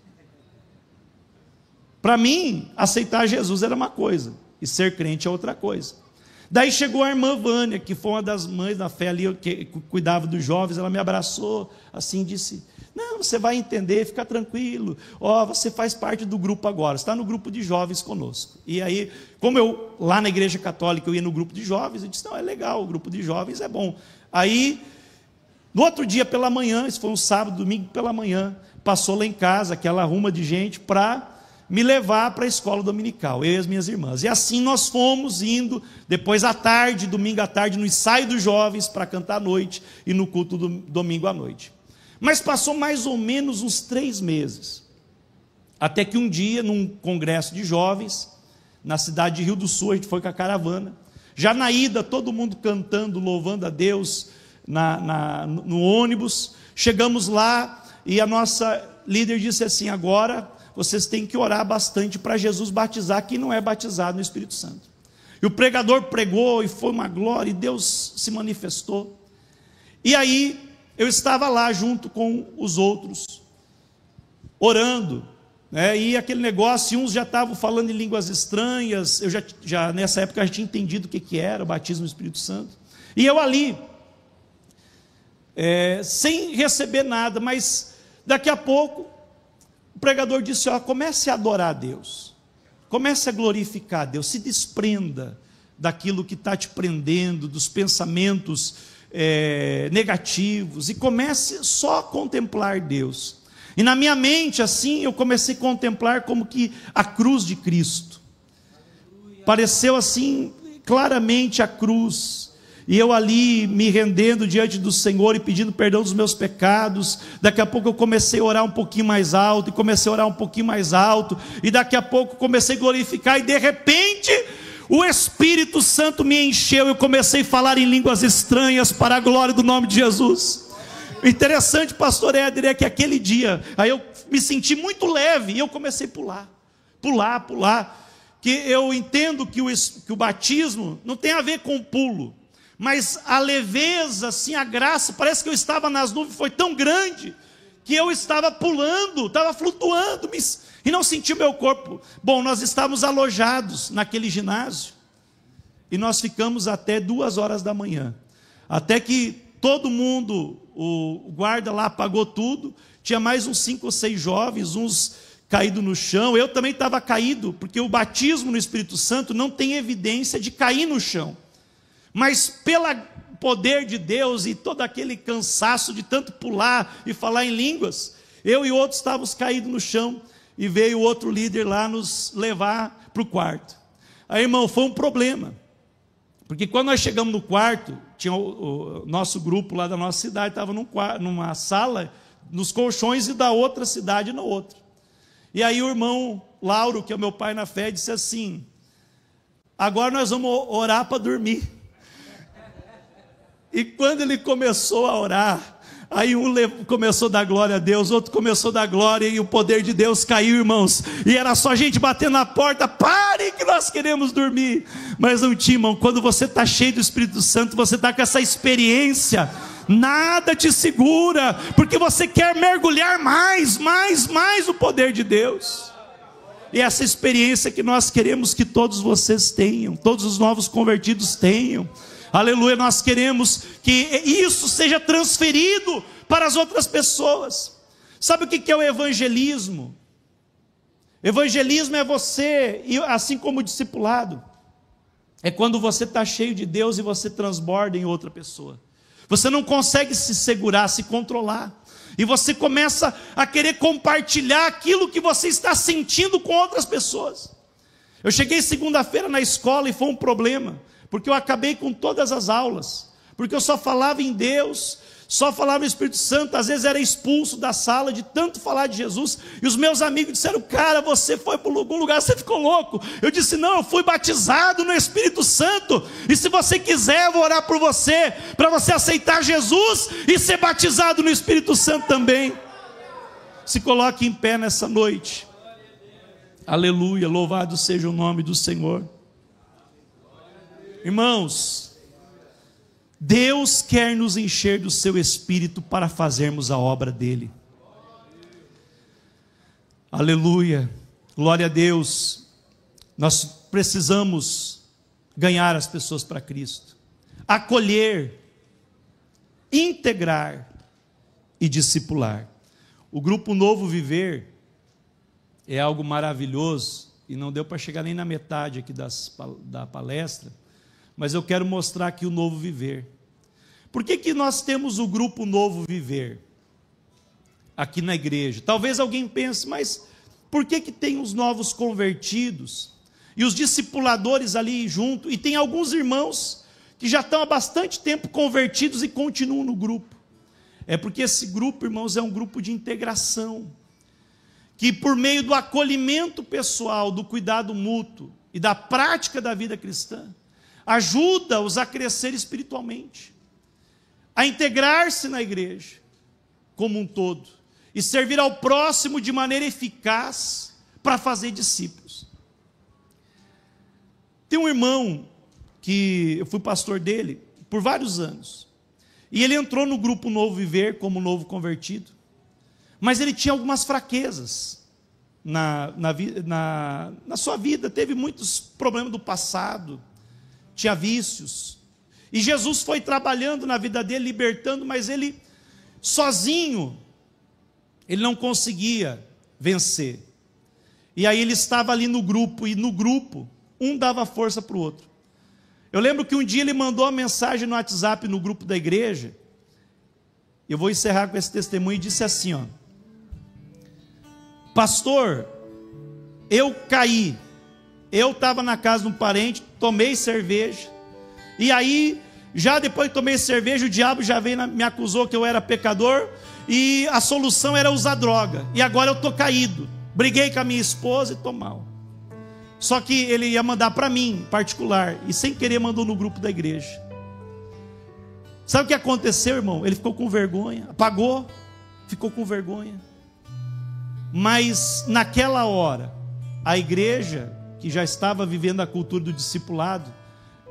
Para mim, aceitar Jesus era uma coisa, e ser crente é outra coisa. Daí chegou a irmã Vânia, que foi uma das mães da fé ali, que cuidava dos jovens. Ela me abraçou, assim, disse: não, você vai entender, fica tranquilo, você faz parte do grupo agora, está no grupo de jovens conosco. E aí, como eu, lá na igreja católica, eu ia no grupo de jovens, eu disse: não, é legal, o grupo de jovens é bom. Aí, no outro dia pela manhã, isso foi um sábado, domingo pela manhã, passou lá em casa, aquela arruma de gente, para me levar para a escola dominical, eu e as minhas irmãs. E assim nós fomos indo, depois à tarde, domingo à tarde, no ensaio dos jovens, para cantar à noite, e no culto do domingo à noite. Mas passou mais ou menos uns 3 meses, até que um dia, num congresso de jovens, na cidade de Rio do Sul, a gente foi com a caravana, já na ida, todo mundo cantando, louvando a Deus, no ônibus. Chegamos lá, e a nossa líder disse assim: agora vocês têm que orar bastante para Jesus batizar quem não é batizado no Espírito Santo. E o pregador pregou, e foi uma glória, e Deus se manifestou. E aí, eu estava lá junto com os outros, orando, né? E aquele negócio, e uns já estavam falando em línguas estranhas. Eu já nessa época eu já tinha entendido o que era o batismo no Espírito Santo. E eu ali, sem receber nada, mas daqui a pouco, o pregador disse: comece a adorar a Deus, comece a glorificar a Deus, se desprenda daquilo que está te prendendo, dos pensamentos negativos, e comece só a contemplar Deus. E na minha mente, assim, eu comecei a contemplar como que a cruz de Cristo, pareceu assim, claramente a cruz, e eu ali me rendendo diante do Senhor e pedindo perdão dos meus pecados. Daqui a pouco eu comecei a orar um pouquinho mais alto, e comecei a orar um pouquinho mais alto, e daqui a pouco comecei a glorificar, e de repente o Espírito Santo me encheu, eu comecei a falar em línguas estranhas para a glória do nome de Jesus. O interessante, pastor Éder, é que aquele dia, aí eu me senti muito leve, e eu comecei a pular, que eu entendo que o batismo não tem a ver com o pulo, mas a leveza, assim, a graça, parece que eu estava nas nuvens, foi tão grande, que eu estava pulando, estava flutuando, e não senti o meu corpo. Bom, nós estávamos alojados naquele ginásio, e nós ficamos até 2 horas da manhã, até que todo mundo, o guarda lá apagou tudo, tinha mais uns 5 ou 6 jovens, uns caídos no chão, eu também estava caído, porque o batismo no Espírito Santo não tem evidência de cair no chão, mas pelo poder de Deus e todo aquele cansaço de tanto pular e falar em línguas, eu e outros estávamos caídos no chão, e veio outro líder lá nos levar para o quarto. Aí, irmão, foi um problema, porque quando nós chegamos no quarto, tinha o nosso grupo lá da nossa cidade, estava numa sala, nos colchões, e da outra cidade na outra. E aí o irmão Lauro, que é o meu pai na fé, disse assim: agora nós vamos orar para dormir. E quando ele começou a orar, aí um começou a dar glória a Deus, outro começou a dar glória, e o poder de Deus caiu, irmãos, e era só gente batendo na porta: pare que nós queremos dormir. Mas não tinha, irmão, quando você está cheio do Espírito Santo, você está com essa experiência, nada te segura, porque você quer mergulhar mais o poder de Deus. E essa experiência que nós queremos que todos vocês tenham, todos os novos convertidos tenham. Aleluia, nós queremos que isso seja transferido para as outras pessoas. Sabe o que é o evangelismo? Evangelismo é você, assim como o discipulado, é quando você está cheio de Deus e você transborda em outra pessoa. Você não consegue se segurar, se controlar, e você começa a querer compartilhar aquilo que você está sentindo com outras pessoas. Eu cheguei segunda-feira na escola e foi um problema, porque eu acabei com todas as aulas, porque eu só falava em Deus, só falava no Espírito Santo, às vezes era expulso da sala de tanto falar de Jesus, e os meus amigos disseram: cara, você foi para algum lugar, você ficou louco. Eu disse: não, eu fui batizado no Espírito Santo, e se você quiser, eu vou orar por você, para você aceitar Jesus, e ser batizado no Espírito Santo também. Se coloque em pé nessa noite. Aleluia, louvado seja o nome do Senhor. Irmãos, Deus quer nos encher do seu Espírito para fazermos a obra dele. Aleluia, glória a Deus. Nós precisamos ganhar as pessoas para Cristo, acolher, integrar e discipular. O grupo Novo Viver é algo maravilhoso, e não deu para chegar nem na metade aqui da palestra, mas eu quero mostrar aqui o Novo Viver. Por que nós temos o grupo Novo Viver aqui na igreja? Talvez alguém pense, mas por que tem os novos convertidos e os discipuladores ali junto, e tem alguns irmãos que já estão há bastante tempo convertidos e continuam no grupo? É porque esse grupo, irmãos, é um grupo de integração, que por meio do acolhimento pessoal, do cuidado mútuo e da prática da vida cristã, ajuda-os a crescer espiritualmente, a integrar-se na igreja como um todo e servir ao próximo de maneira eficaz para fazer discípulos. Tem um irmão que eu fui pastor dele por vários anos, e ele entrou no grupo Novo Viver como novo convertido, mas ele tinha algumas fraquezas na sua vida, teve muitos problemas do passado, tinha vícios, e Jesus foi trabalhando na vida dele, libertando, mas ele sozinho, ele não conseguia vencer. E aí ele estava ali no grupo, e no grupo, um dava força para o outro. Eu lembro que um dia ele mandou uma mensagem no WhatsApp, no grupo da igreja, eu vou encerrar com esse testemunho, e disse assim, ó: pastor, eu caí, eu estava na casa de um parente, tomei cerveja, e aí, já depois que tomei cerveja, o diabo já veio, me acusou que eu era pecador, e a solução era usar droga, e agora eu estou caído, briguei com a minha esposa e estou mal. Só que ele ia mandar para mim, particular, e sem querer mandou no grupo da igreja. Sabe o que aconteceu, irmão? Ele ficou com vergonha, apagou, ficou com vergonha. Mas naquela hora, a igreja, que já estava vivendo a cultura do discipulado,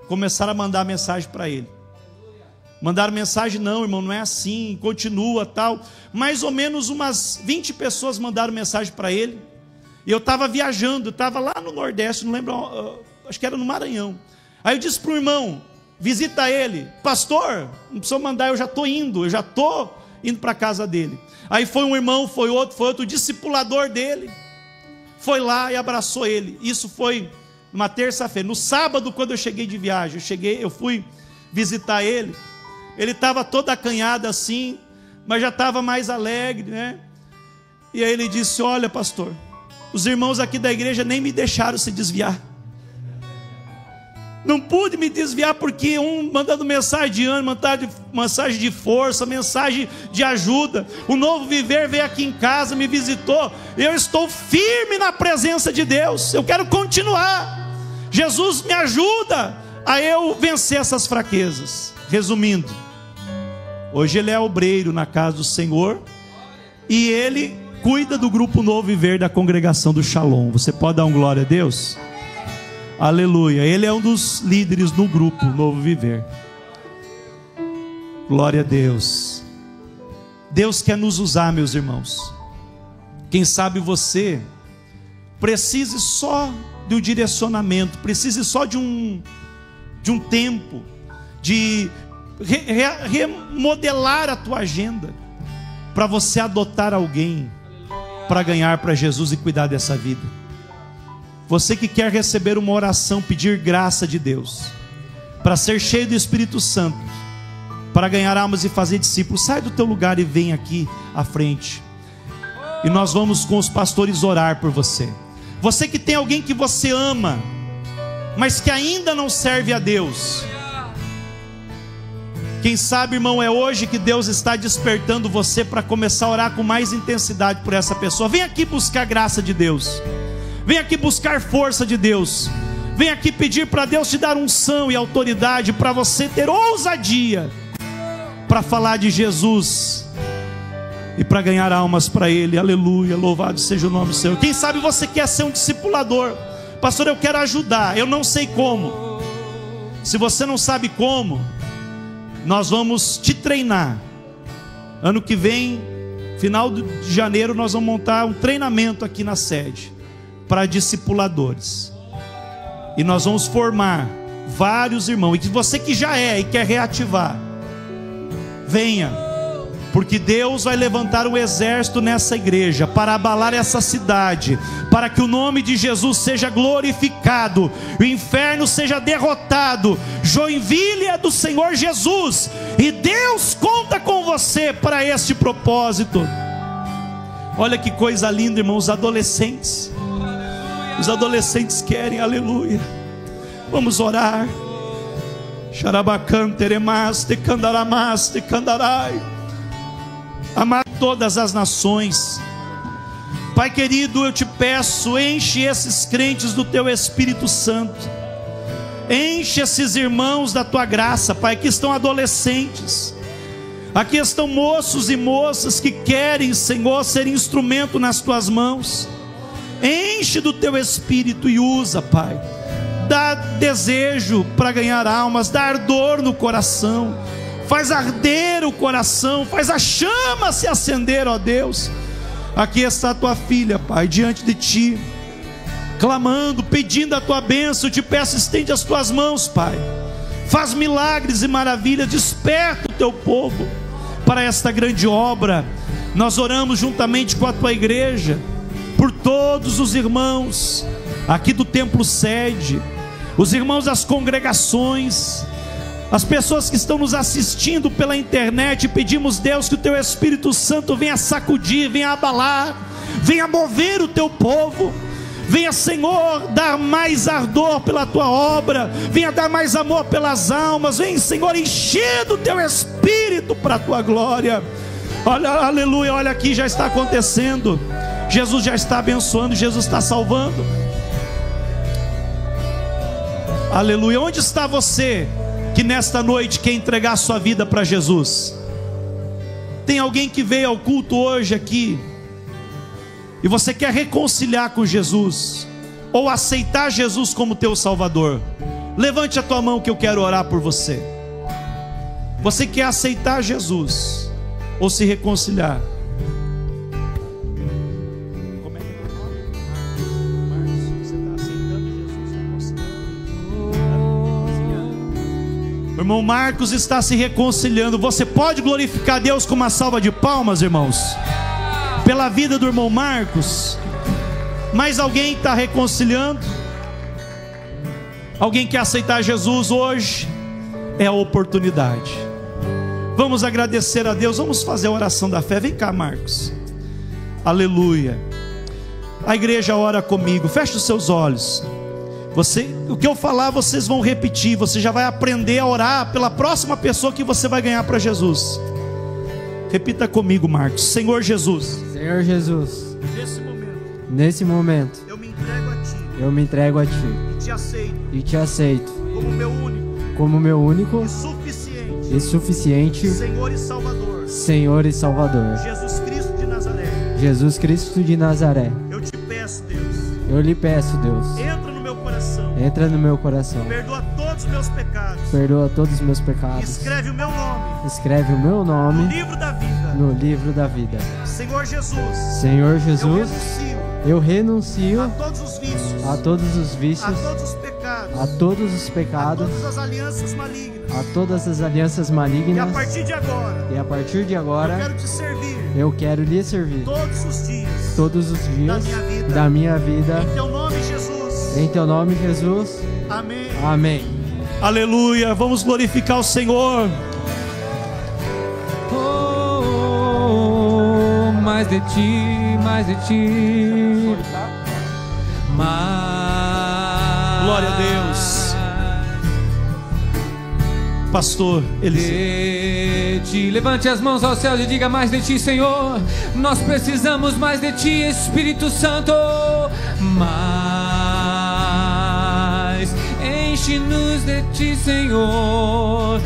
começaram a mandar mensagem para ele. Mandaram mensagem: não, irmão, não é assim, continua, tal. Mais ou menos umas 20 pessoas mandaram mensagem para ele. E eu estava viajando, eu estava lá no Nordeste, não lembro, acho que era no Maranhão. Aí eu disse para o irmão: visita ele. Pastor, não precisa mandar, eu já estou indo para a casa dele. Aí foi um irmão, foi outro, o discipulador dele foi lá e abraçou ele. Isso foi numa terça-feira. No sábado, quando eu cheguei de viagem, eu fui visitar ele. Ele estava todo acanhado assim, mas já estava mais alegre, né? E aí ele disse: olha, pastor, os irmãos aqui da igreja nem me deixaram se desviar. Não pude me desviar, porque um mandando mensagem de ânimo, mensagem de força, mensagem de ajuda. O Novo Viver veio aqui em casa, me visitou. Eu estou firme na presença de Deus. Eu quero continuar. Jesus me ajuda a eu vencer essas fraquezas. Resumindo, hoje ele é obreiro na casa do Senhor, e ele cuida do grupo Novo Viver da congregação do Shalom. Você pode dar um glória a Deus? Aleluia. Ele é um dos líderes no grupo Novo Viver. Glória a Deus. Deus quer nos usar, meus irmãos. Quem sabe você precise só de um direcionamento, precise só de um tempo, de remodelar a tua agenda, para você adotar alguém para ganhar para Jesus e cuidar dessa vida. Você que quer receber uma oração, pedir graça de Deus, para ser cheio do Espírito Santo, para ganhar almas e fazer discípulos, sai do teu lugar e vem aqui à frente, e nós vamos com os pastores orar por você. Você que tem alguém que você ama, mas que ainda não serve a Deus, quem sabe, irmão, é hoje que Deus está despertando você para começar a orar com mais intensidade por essa pessoa. Vem aqui buscar graça de Deus, vem aqui buscar força de Deus, vem aqui pedir para Deus te dar unção e autoridade, para você ter ousadia para falar de Jesus e para ganhar almas para Ele. Aleluia, louvado seja o nome do Senhor. Quem sabe você quer ser um discipulador. Pastor, eu quero ajudar, eu não sei como. Se você não sabe como, nós vamos te treinar. Ano que vem, final de janeiro, nós vamos montar um treinamento aqui na sede para discipuladores, e nós vamos formar vários irmãos, e que você que já é e quer reativar, venha, porque Deus vai levantar um exército nessa igreja para abalar essa cidade, para que o nome de Jesus seja glorificado, o inferno seja derrotado. Joinville é do Senhor Jesus, e Deus conta com você para este propósito. Olha que coisa linda, irmãos, os adolescentes querem, aleluia. Vamos orar. Xarabacanteremaste, candaramaste, candarai. Amar todas as nações. Pai querido, eu te peço, enche esses crentes do teu Espírito Santo, enche esses irmãos da tua graça, Pai. Aqui estão adolescentes, aqui estão moços e moças que querem, Senhor, ser instrumento nas tuas mãos. Enche do teu Espírito e usa, Pai. Dá desejo para ganhar almas, dá ardor no coração, faz arder o coração, faz a chama se acender, ó Deus. Aqui está a tua filha, Pai, diante de ti, clamando, pedindo a tua bênção. Eu te peço, estende as tuas mãos, Pai, faz milagres e maravilhas, desperta o teu povo para esta grande obra. Nós oramos juntamente com a tua igreja, por todos os irmãos aqui do templo sede, os irmãos das congregações, as pessoas que estão nos assistindo pela internet. Pedimos, Deus, que o teu Espírito Santo venha sacudir, venha abalar, venha mover o teu povo. Venha, Senhor, dar mais ardor pela tua obra, venha dar mais amor pelas almas. Vem, Senhor, encher do teu Espírito para a tua glória. Olha, aleluia, olha aqui, já está acontecendo. Jesus já está abençoando, Jesus está salvando. Aleluia. Onde está você que nesta noite quer entregar a sua vida para Jesus? Tem alguém que veio ao culto hoje aqui e você quer reconciliar com Jesus, ou aceitar Jesus como teu Salvador? Levante a tua mão que eu quero orar por você. Você quer aceitar Jesus ou se reconciliar? Como é que é o nome? Marcos, você está aceitando Jesus, reconciliando? O irmão Marcos está se reconciliando. Você pode glorificar Deus com uma salva de palmas, irmãos, pela vida do irmão Marcos? Mais alguém está reconciliando? Alguém quer aceitar Jesus hoje? É a oportunidade. Vamos agradecer a Deus, vamos fazer a oração da fé. Vem cá, Marcos. Aleluia. A igreja ora comigo. Feche os seus olhos. O que eu falar vocês vão repetir. Você já vai aprender a orar pela próxima pessoa que você vai ganhar para Jesus. Repita comigo, Marcos. Senhor Jesus, Senhor Jesus, nesse momento eu me entrego a Ti. Eu me entrego a Ti E te aceito como meu único e suficiente Senhor e Salvador. Jesus Cristo de Nazaré. Eu te peço, Deus. Eu lhe peço, Deus. Entra no meu coração. Perdoa todos os meus pecados. Perdoa todos os meus pecados. Escreve o meu nome Escreve o meu nome no livro da vida. no livro da vida. Senhor Jesus, Senhor Jesus, eu renuncio a todos os vícios, a todos os vícios, a todos os pecados, a todos os a pecados, todas as alianças malignas. a todas as alianças E malignas. a partir de agora, E a partir de eu agora, quero te servir eu quero lhe servir todos os dias da minha vida. Em teu nome, Jesus. Em teu nome, Jesus. Amém. Amém. Aleluia. Vamos glorificar o Senhor. Oh, mais de ti, mais de ti. Mais. Glória a Deus. Pastor Eliseu. De ti. Levante as mãos aos céus e diga: mais de ti, Senhor. Nós precisamos mais de ti, Espírito Santo. Mais. Enche-nos de ti, Senhor.